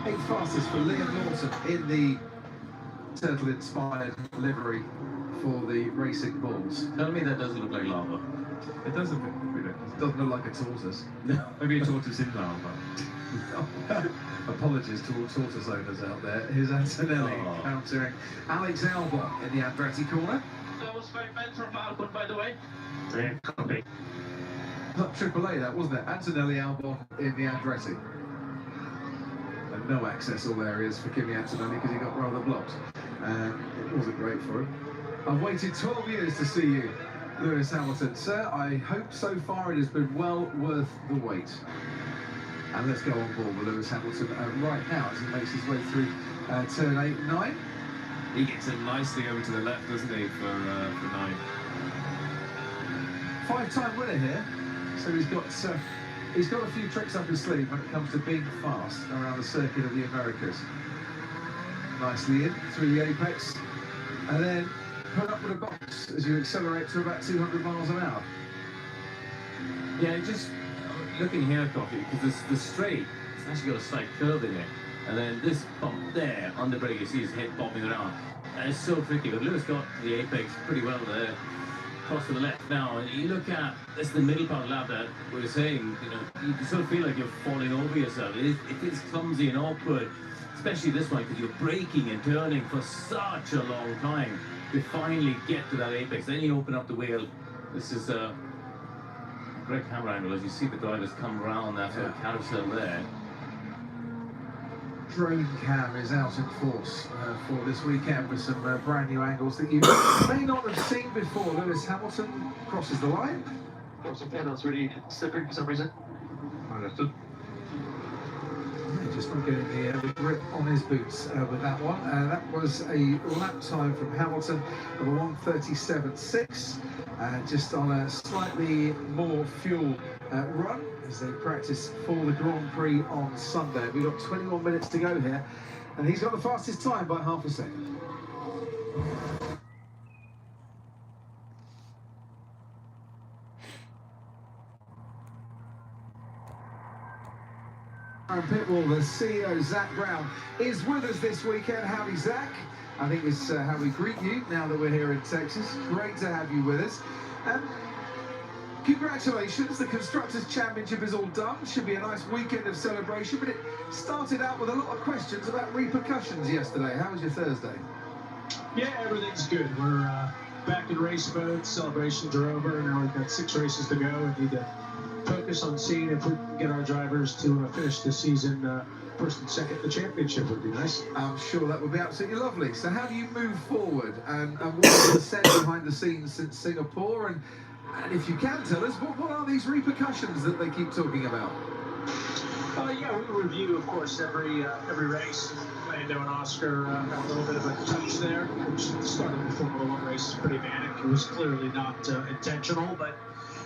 8th fastest for Liam Lawson in the turtle-inspired livery for the Racing Bulls. Tell me that doesn't look like lava. It doesn't look good. Doesn't look like a tortoise. Maybe a tortoise in lava. Apologies to all tortoise owners out there. Here's Antonelli Oh. countering Alex Albon in the Andretti corner. That was very bad from Albon, by the way. Yeah, copy. Not AAA that, wasn't it? Antonelli Albon in the Andretti. And no access all areas for Kimi Antonelli because he got rather blocked. It wasn't great for him. I've waited 12 years to see you, Lewis Hamilton. Sir, I hope so far it has been well worth the wait. And let's go on board with Lewis Hamilton right now as he makes his way through turn 8 and 9. He gets it nicely over to the left, doesn't he, for 9. 5-time winner here, so he's got a few tricks up his sleeve when it comes to being fast around the circuit of the Americas. Nicely in through the apex, and then put up with a box as you accelerate to about 200 miles an hour. Yeah, just looking here, Coffee, because the straight, it's actually got a slight curve in it. And then this bump there, on the brake, you see his head bobbing around. And it's so tricky, but Lewis got the apex pretty well there. Cross to the left now, and you look at, this is the middle part of the lap that we were saying, you sort of feel like you're falling over yourself. It is clumsy and awkward, especially this one, because you're braking and turning for such a long time to finally get to that apex. Then you open up the wheel. This is a great camera angle as you see the drivers come around that sort of carousel there. Drone cam is out in force for this weekend with some brand new angles that you may not have seen before. Lewis Hamilton crosses the line. There was some panels really slippery for some reason. Understood. Just not getting the grip on his boots with that one. That was a lap time from Hamilton of a 1:37.6. just on a slightly more fuel run as they practice for the Grand Prix on Sunday. We've got 21 minutes to go here, and he's got the fastest time by half a second. And Pitbull, the CEO, Zak Brown, is with us this weekend. Howdy, Zak. I think it's how we greet you now that we're here in Texas. Great to have you with us. Congratulations, the Constructors' Championship is all done. Should be a nice weekend of celebration, but it started out with a lot of questions about repercussions yesterday. How was your Thursday? Yeah, everything's good. We're back in race mode. Celebrations are over. Now we've got 6 races to go. We need to focus on seeing if we can get our drivers to finish the season first and second. The championship would be nice. I'm sure that would be absolutely lovely. So how do you move forward? And what's the set behind the scenes since Singapore? And if you can tell us, what are these repercussions that they keep talking about? Yeah, we review, of course, every race. Lando and Oscar had a little bit of a touch there, which started the Formula 1 race is pretty manic. It was clearly not intentional, but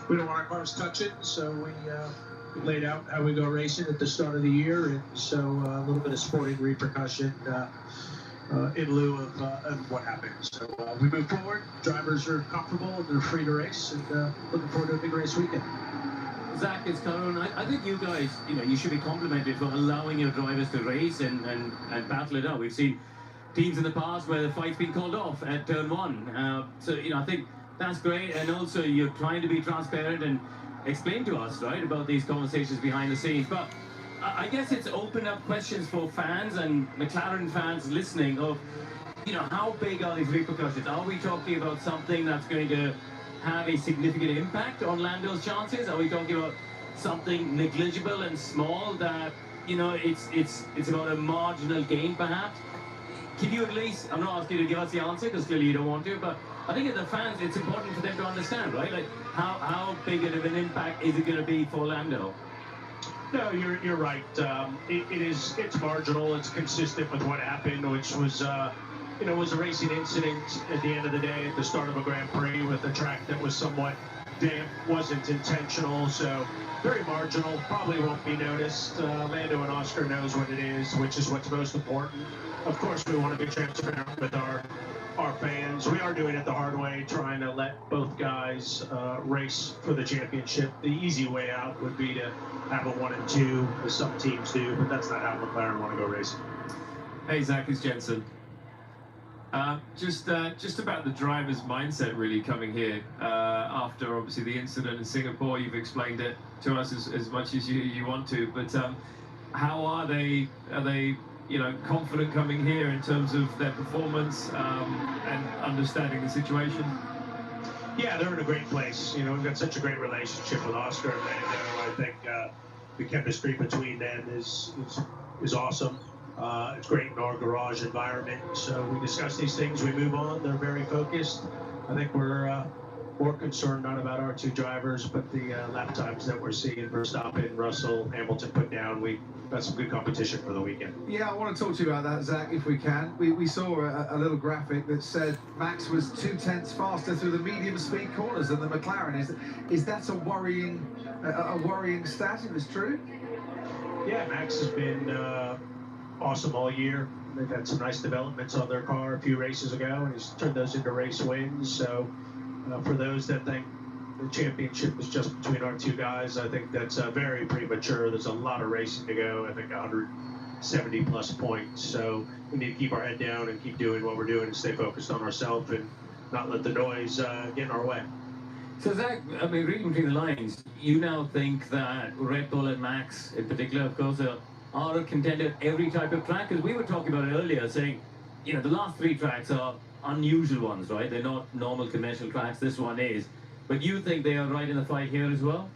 we don't want our cars touching, so we laid out how we go racing at the start of the year, and so a little bit of sporting repercussion in lieu of what happened. So we move forward. Drivers are comfortable and they're free to race, and looking forward to a big race weekend. Zak, it's Karun. I think you guys, you should be complimented for allowing your drivers to race and battle it out. We've seen teams in the past where the fight's been called off at turn 1. So, I think that's great. And also, you're trying to be transparent and explain to us, right, about these conversations behind the scenes. But I guess it's opened up questions for fans and McLaren fans listening of, how big are these repercussions? Are we talking about something that's going to have a significant impact on Lando's chances? Are we talking about something negligible and small that, it's about a marginal gain perhaps? Can you at least, I'm not asking you to give us the answer because clearly you don't want to, but I think as the fans, it's important for them to understand, right? Like, how big of an impact is it going to be for Lando? No, you're right. It's marginal. It's consistent with what happened, which was was a racing incident at the end of the day at the start of a Grand Prix with a track that was somewhat damp, wasn't intentional, so very marginal, probably won't be noticed. Lando and Oscar knows what it is, which is what's most important. Of course, we want to be transparent with our fans. We are doing it the hard way, trying to let both guys race for the championship. The easy way out would be to have a 1 and 2, as some teams do, but that's not how McLaren want to go racing. Hey Zak, it's Jensen. Just about the driver's mindset really coming here after obviously the incident in Singapore. You've explained it to us as much as you want to, but how are they confident coming here in terms of their performance and understanding the situation? Yeah, they're in a great place. We've got such a great relationship with Oscar and Lando. I think the chemistry between them is awesome. It's great in our garage environment. So we discuss these things, we move on. They're very focused. I think we're more concerned not about our 2 drivers, but the lap times that we're seeing. Verstappen, Russell, Hamilton put down. We got some good competition for the weekend. Yeah, I want to talk to you about that, Zak, if we can. We saw a little graphic that said Max was 0.2 faster through the medium speed corners than the McLaren. Is that a worrying stat, if it's true? Yeah, Max has been awesome all year. They've had some nice developments on their car a few races ago, and he's turned those into race wins. So for those that think the championship is just between our 2 guys, I think that's very premature. There's a lot of racing to go. I think 170 plus points. So we need to keep our head down and keep doing what we're doing and stay focused on ourselves and not let the noise get in our way. So Zak, reading between the lines, you now think that Red Bull and Max in particular, of course, are a contender at every type of track? Because we were talking about it earlier, saying, the last 3 tracks are unusual ones, right? They're not normal conventional tracks. This one is. But you think they are right in the fight here as well?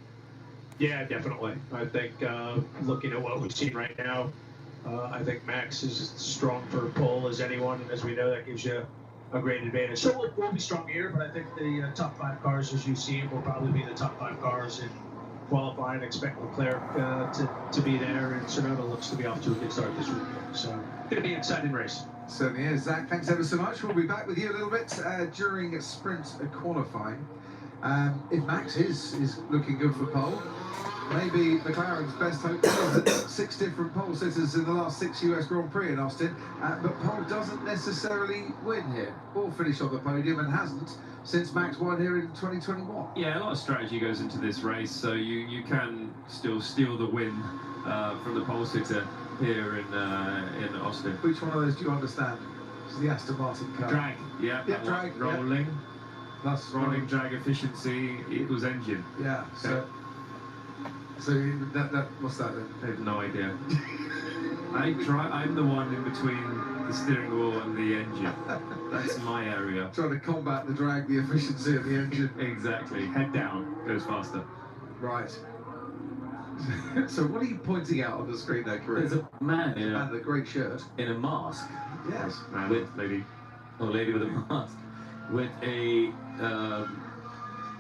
Yeah, definitely. I think looking at what we've seen right now, I think Max is strong for pole as anyone. As we know, that gives you a great advantage. So we'll be strong here, but I think the top 5 cars, as you see, will probably be the top 5 cars in qualifying. Expect Leclerc to be there, and Tsunoda looks to be off to a good start this weekend. So going to be an exciting race. Certainly is. Zak, thanks ever so much. We'll be back with you a little bit during sprint qualifying. If Max is looking good for pole, maybe McLaren's best hope is that 6 different pole sitters in the last 6 US Grand Prix in Austin, but pole doesn't necessarily win here or finish on the podium, and hasn't since Max won here in 2021. Yeah, a lot of strategy goes into this race, so you can still steal the win from the pole sitter here in Austin. Which one of those do you understand? It's the Aston Martin car. Drag, yeah, drag, rolling, Plus rolling drag efficiency equals engine. Yeah, so that what's that then? I have no idea. I'm the one in between the steering wheel and the engine. That's my area. Trying to combat the drag, the efficiency of the engine. Exactly. Head down goes faster. Right. So what are you pointing out on the screen there, Kareem? There's a man in And the great shirt. a mask. Yes. Man, With- lady. A lady with a mask. With a...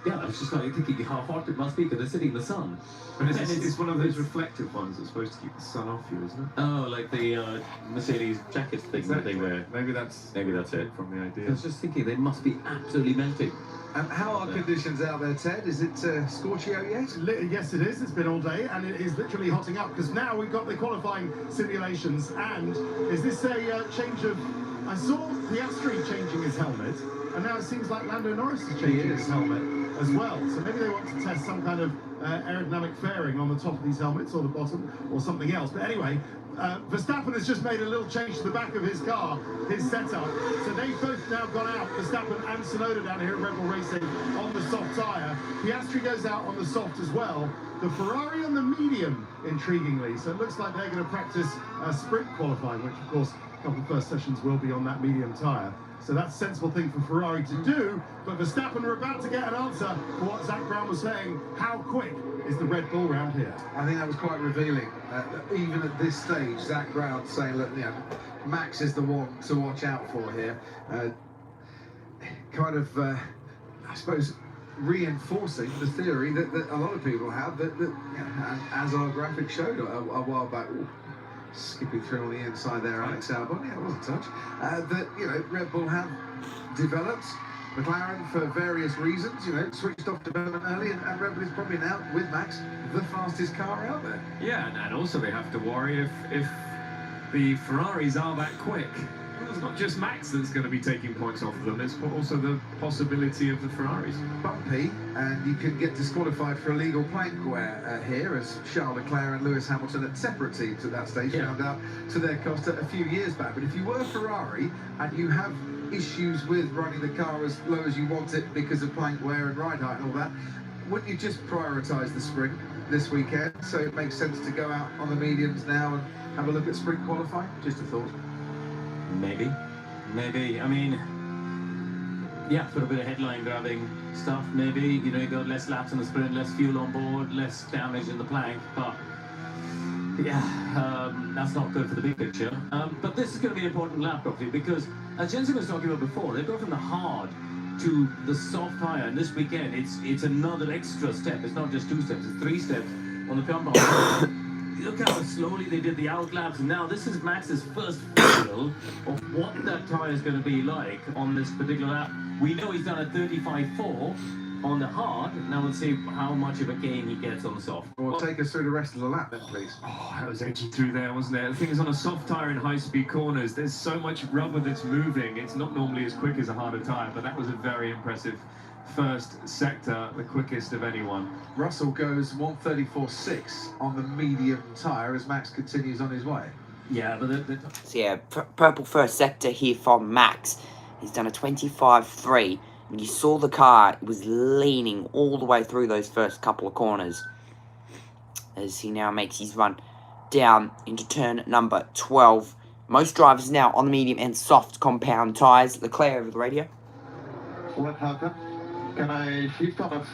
yeah, I was just like thinking how hot it must be because they're sitting in the sun. But And it's one of those reflective ones that's supposed to keep the sun off you, isn't it? Oh, like the Mercedes jacket thing that they wear. Maybe that's Maybe that's it. from the I idea. was just thinking they must be absolutely melting. And how are conditions out there, Ted? Is it scorchio yet? Yes, it is. It's been all day, and it is literally hotting up because now we've got the qualifying simulations. And is this a change of? I saw Piastri changing his helmet, and now it seems like Lando Norris is changing his helmet as well. So maybe they want to test some kind of aerodynamic fairing on the top of these helmets or the bottom or something else. But anyway. Verstappen has just made a little change to the back of his car, his setup. So they've both now gone out, Verstappen and Tsunoda down here at Red Bull Racing on the soft tyre. Piastri goes out on the soft as well. The Ferrari on the medium, intriguingly. So it looks like they're going to practice sprint qualifying, which of course a couple of first sessions will be on that medium tyre. So that's a sensible thing for Ferrari to do. But Verstappen are about to get an answer for what Zach Brown was saying. How quick is the Red Bull round here? I think that was quite revealing. Even at this stage, Zach Brown saying, look, Max is the one to watch out for here. I suppose, reinforcing the theory that a lot of people have, that as our graphic showed a while back, skipping through on the inside there, Alex Albon, it was a touch, that, Red Bull have developed. McLaren, for various reasons, switched off development early, and Red Bull is probably now, with Max, the fastest car out there. Yeah, and also they have to worry if the Ferraris are that quick. Well, it's not just Max that's going to be taking points off of them, it's also the possibility of the Ferraris. Bumpy, and you can get disqualified for illegal plank wear here, as Charles Leclerc and Lewis Hamilton at separate teams at that stage found out to their cost a few years back. But if you were Ferrari and you have issues with running the car as low as you want it because of plank wear and ride height and all that, wouldn't you just prioritise the sprint this weekend? So it makes sense to go out on the mediums now and have a look at sprint qualifying? Just a thought. Maybe. I mean, yeah, for a bit of headline grabbing stuff, maybe. You got less laps on the sprint, less fuel on board, less damage in the plank, but yeah, that's not good for the big picture. But this is going to be an important lap, obviously, because as Jensen was talking about before, they go from the hard to the soft tyre, and this weekend it's another extra step. It's not just 2 steps, it's 3 steps on the compound. Look how slowly they did the out laps, and now this is Max's first feel of what that tyre is going to be like on this particular lap. We know he's done a 35.4 on the hard. Now let's see how much of a gain he gets on the soft. Well, take us through the rest of the lap then, please. Oh, that was edgy through there, wasn't it? The thing is, on a soft tyre in high-speed corners, there's so much rubber that's moving. It's not normally as quick as a harder tyre, but that was a very impressive first sector, the quickest of anyone. Russell goes 134.6 on the medium tyre as Max continues on his way. Yeah, but So yeah, purple first sector here from Max. He's done a 25.3. When you saw the car, it was leaning all the way through those first couple of corners. As he now makes his run down into turn number 12. Most drivers now on the medium and soft compound tyres. Leclerc over the radio. What happened? Can I shift on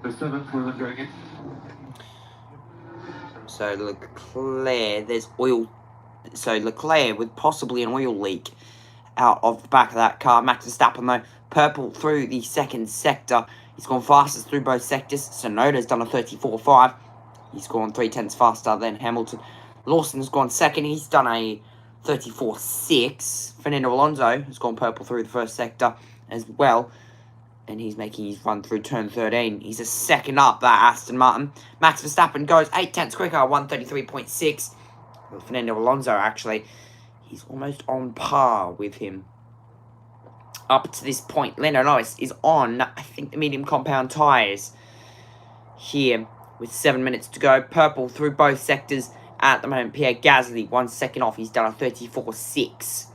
the 7th wasn't going in? So Leclerc, there's oil. So Leclerc with possibly an oil leak out of the back of that car. Max Verstappen though, purple through the second sector. He's gone fastest through both sectors. Tsunoda's done a 34.5. He's gone 0.3 faster than Hamilton. Lawson's gone second. He's done a 34.6. Fernando Alonso has gone purple through the first sector as well. and he's making his run through turn 13. He's a second up, that Aston Martin. Max Verstappen goes 8/10 quicker, 133.6. Well, Fernando Alonso, actually, he's almost on par with him. Up to this point, Lando Norris is on, I think, the medium compound tyres here with 7 minutes to go. Purple through both sectors at the moment. Pierre Gasly, 1 second off. He's done a 34.6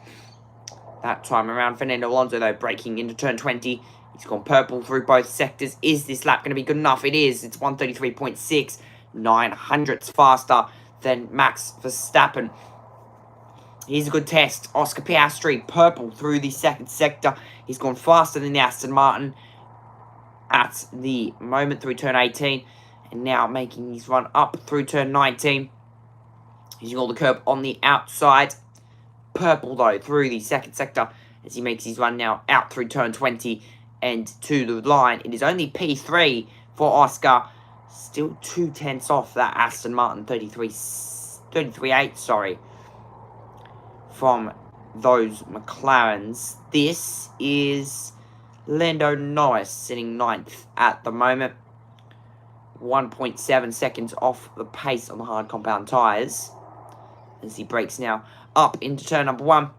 that time around. Fernando Alonso, though, breaking into turn 20. He's gone purple through both sectors. Is this lap going to be good enough? It is. It's 133.6. 900ths faster than Max Verstappen. Here's a good test. Oscar Piastri, purple through the second sector. He's gone faster than the Aston Martin at the moment through turn 18. And now making his run up through turn 19. Using all the curb on the outside. Purple, though, through the second sector as he makes his run now out through turn 20 and to the line. It is only P3 for Oscar. Still 2/10 off that Aston Martin 33.8, sorry, from those McLarens. This is Lando Norris sitting 9th at the moment. 1.7 seconds off the pace on the hard compound tyres. As he breaks now up into turn number 1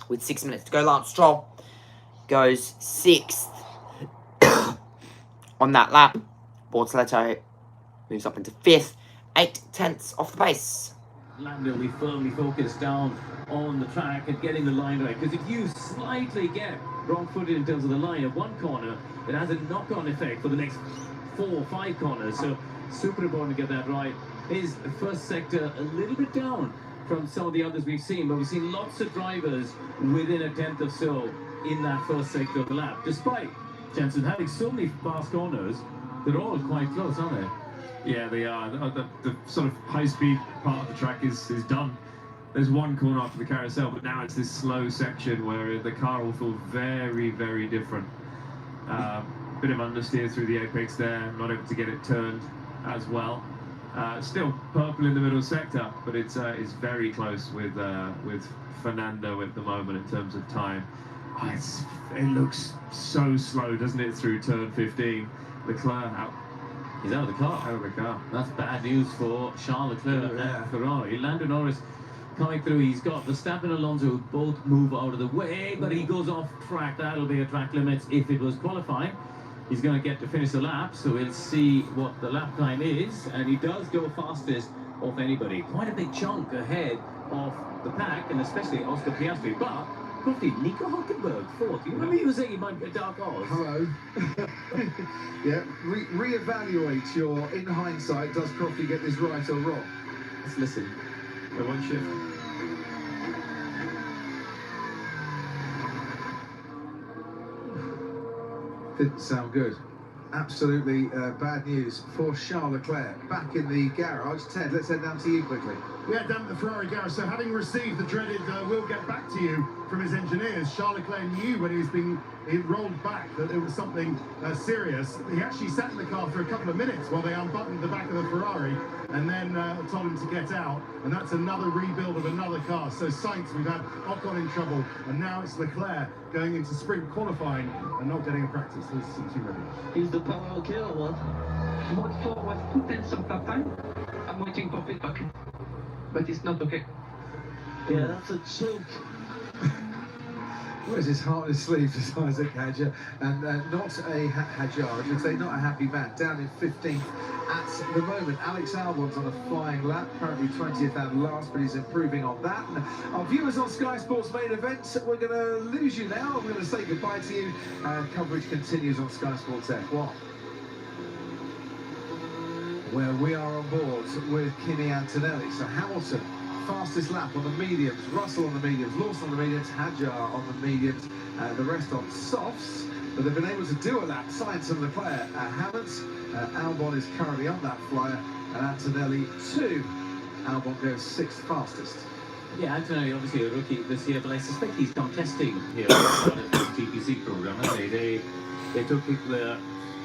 with 6 minutes to go. Lance Stroll goes 6th on that lap. Bortoleto moves up into 5th, 8/10 off the pace. Lando will be firmly focused down on the track and getting the line right, because if you slightly get wrong-footed in terms of the line at one corner, it has a knock-on effect for the next 4 or 5 corners, so super important to get that right. His first sector a little bit down from some of the others we've seen, but we've seen lots of drivers within a 10th or so in that first sector of the lap, despite Jensen having so many fast corners. They're all quite close, aren't they? Yeah, they are. The sort of high-speed part of the track is done. There's one corner after the carousel, but now it's this slow section where the car will feel very, very different. Bit of understeer through the apex there, not able to get it turned as well. Still purple in the middle sector, but it's very close with Fernando at the moment in terms of time. It looks so slow, doesn't it, through turn 15? Leclerc out. He's out of the car. Out of the car. That's bad news for Charles Leclerc and Ferrari. Lando Norris coming through. He's got Verstappen and Alonso who both move out of the way, but he goes off track. That'll be a track limit if it was qualifying. He's going to get to finish the lap, so we'll see what the lap time is. And he does go fastest of anybody. Quite a big chunk ahead of the pack, and especially Oscar Piastri. But Crofty, Nico Hulkenberg, 4th. You remember you were saying he might be a dark horse? Hello. Yeah, re-evaluate your, in hindsight, does Crofty get this right or wrong? Let's listen. One shift. Didn't sound good. Absolutely bad news for Charles Leclerc. Back in the garage. Ted, let's head down to you quickly. Yeah, down at the Ferrari garage. So having received the dreaded "we'll get back to you" from his engineers, Charles Leclerc knew when he was being rolled back that it was something serious. He actually sat in the car for a couple of minutes while they unbuttoned the back of the Ferrari and then told him to get out. And that's another rebuild of another car. So Sainz, we've had Ocon in trouble, and now it's Leclerc going into sprint qualifying and not getting a practice. This is too ready. Is the power okay or what? Mode 4 was 2/10 of lap time. I'm waiting for feedback, but it's not okay. Yeah, that's a joke. Where's his heart in his sleeve, is Isaac Hadjar, and not a Hadjar, I should say, not a happy man. Down in 15th at the moment. Alex Albon's on a flying lap, currently 20th and last, but he's improving on that. And our viewers on Sky Sports main event, we're going to lose you now. We're going to say goodbye to you. Coverage continues on Sky Sports F1, where we are on board with Kimi Antonelli. So Hamilton, fastest lap on the mediums, Russell on the mediums, Lawson on the mediums, Hadjar on the mediums, the rest on softs. But they've been able to do a lap. Sainz and Leclerc haven't. Albon is currently on that flyer, and Antonelli 2. Albon goes 6th fastest. Yeah, Antonelli obviously a rookie this year, but I suspect he's come testing here on the TPC program, haven't they? They took the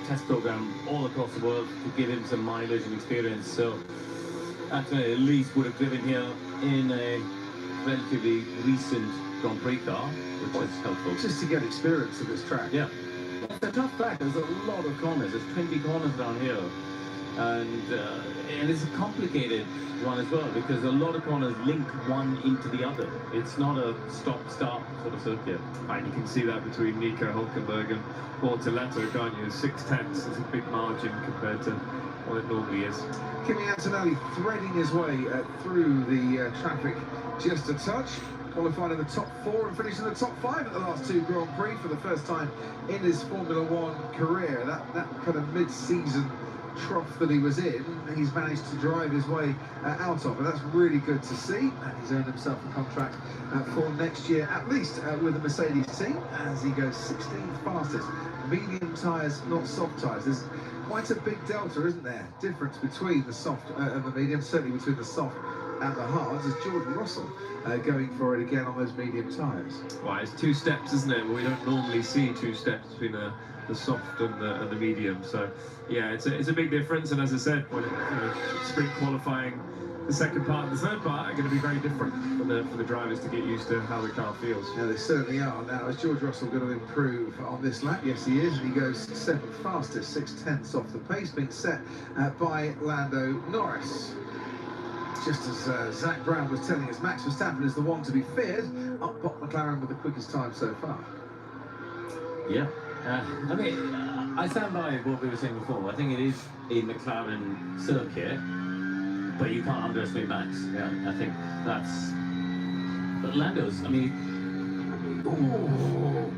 test program all across the world to give him some mileage and experience, so Antonelli at least would have driven here in a relatively recent Grand Prix car, which is helpful. Just to get experience of this track. Yeah. It's a tough track. There's a lot of corners. There's 20 corners down here. And it's a complicated one as well because a lot of corners link one into the other. It's not a stop-start sort of circuit. And you can see that between Nico Hulkenberg and Bortoleto, can't you? 6/10 is a big margin compared to what it normally is. Kimi Antonelli threading his way through the traffic just a touch. Qualified in the top 4 and finished in the top 5 at the last 2 Grand Prix for the first time in his Formula One career. That kind of mid-season trough that he was in, he's managed to drive his way out of, and that's really good to see. And he's earned himself a contract for next year, at least with the Mercedes team, as he goes 16th fastest. Medium tyres, not soft tyres. There's quite a big delta, isn't there? Difference between the soft and the medium, certainly between the soft and the hards. Is George Russell going for it again on those medium tyres? Well, it's 2 steps, isn't it? We don't normally see 2 steps between the soft and the medium. So yeah, it's a big difference. And as I said, when sprint qualifying, the second part and the third part are going to be very different for the drivers to get used to how the car feels. Yeah, they certainly are. Now, is George Russell going to improve on this lap? Yes, he is, and he goes 7th fastest, 6/10 off the pace, being set by Lando Norris. Just as Zach Brown was telling us, Max Verstappen is the one to be feared. Up Pop McLaren with the quickest time so far. Yeah. I mean, I stand by what we were saying before. I think it is a McLaren circuit, but you can't underestimate Max. Yeah, I think that's. But Lando's, I mean. Oh,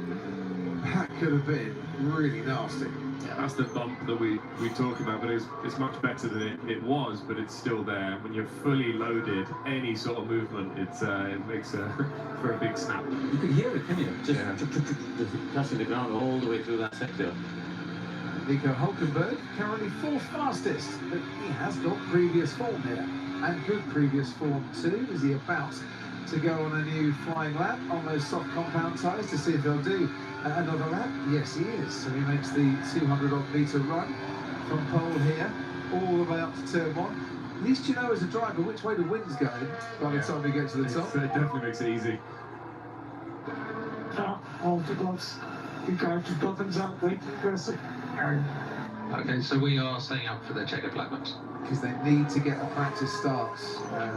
that could have been really nasty. Yeah, that's the bump that we talk about, but it's much better than it was, but it's still there. When you're fully loaded, any sort of movement, it makes for a big snap. You could hear it, can you? Just touching the ground all the way through that sector. Nico Hulkenberg, currently 4th fastest, but he has got previous form here, and good previous form too. Is he about to go on a new flying lap on those soft compound tyres to see if he'll do another lap? Yes, he is. So he makes the 200-odd metre run from pole here, all the way up to turn 1. At least you know as a driver which way the wind's going by the time we get to the top. It definitely makes it easy. Autobots, you guys have got things out waiting for us. Okay, so we are setting up for the checkered flag maps. Because they need to get a practice start.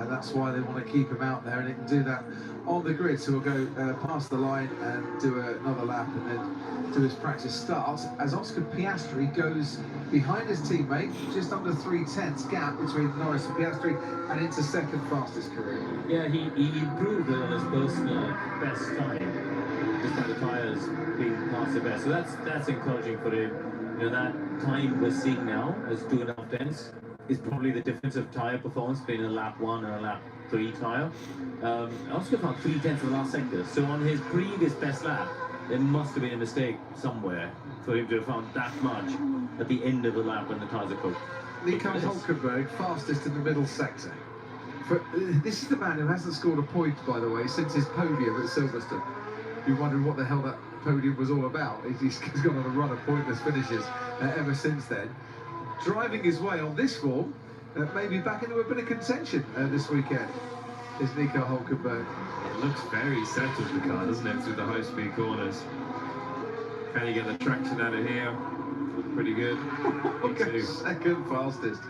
That's why they want to keep him out there, and he can do that on the grid. So we'll go past the line and do another lap and then do his practice start. As Oscar Piastri goes behind his teammate, just under 3/10 gap between Norris and Piastri, and into 2nd fastest career. Yeah, he improved on his personal best time, despite the tyres being past the best. So that's encouraging for him. You know, that time we're seeing now as 2.5 tenths is probably the difference of tyre performance between a lap 1 and a lap 3 tyre. Oscar found 3/10 of the last sector, so on his previous best lap, there must have been a mistake somewhere for him to have found that much at the end of the lap when the tyres are cooked. Nico Hulkenberg, fastest in the middle sector. This is the man who hasn't scored a point, by the way, since his podium at Silverstone. You're wondering what the hell that podium was all about. He's gone on a run of pointless finishes ever since then. Driving his way on this form, maybe back into a bit of contention this weekend, is Nico Hulkenberg. It looks very settled, the car, doesn't it, through the high-speed corners. Can you get the traction out of here? Pretty good. Me too. 2nd fastest,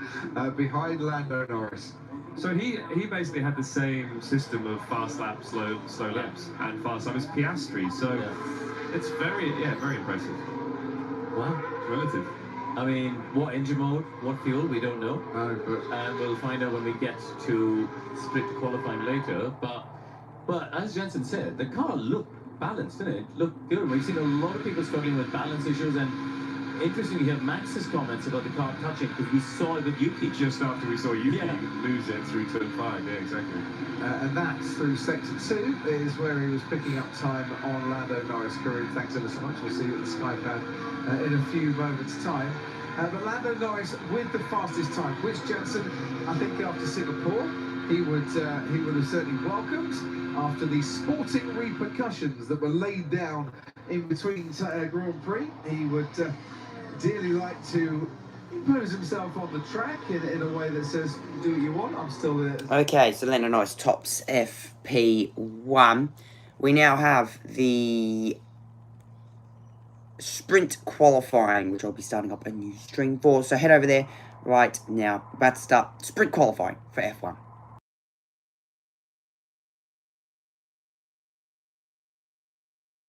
behind Lando Norris. So he basically had the same system of fast laps, slow laps, and fast lap as Piastri. So it's very impressive. Wow. Relative. I mean, what engine mode, what fuel, we don't know. No, but And we'll find out when we get to split qualifying later. But as Jensen said, the car looked balanced, didn't it? It looked good. We've seen a lot of people struggling with balance issues, and interestingly, you have Max's comments about the car touching, because we saw it with Yuki. Just after we saw Yuki Yeah. lose it through turn 5, yeah, exactly. and that's through sector 2 is where he was picking up time on Lando Norris. Kareem, thanks ever so much. We'll see you at the Skypad in a few moments' time. But Lando Norris with the fastest time, which Jensen, I think after Singapore, he would have certainly welcomed after the sporting repercussions that were laid down in between Grand Prix. He would dearly like to impose himself on the track in a way that says, do what you want, I'm still there. Okay, so Lando Norris tops FP1. We now have the sprint qualifying, which I'll be starting up a new stream for. So head over there right now. About to start sprint qualifying for F1.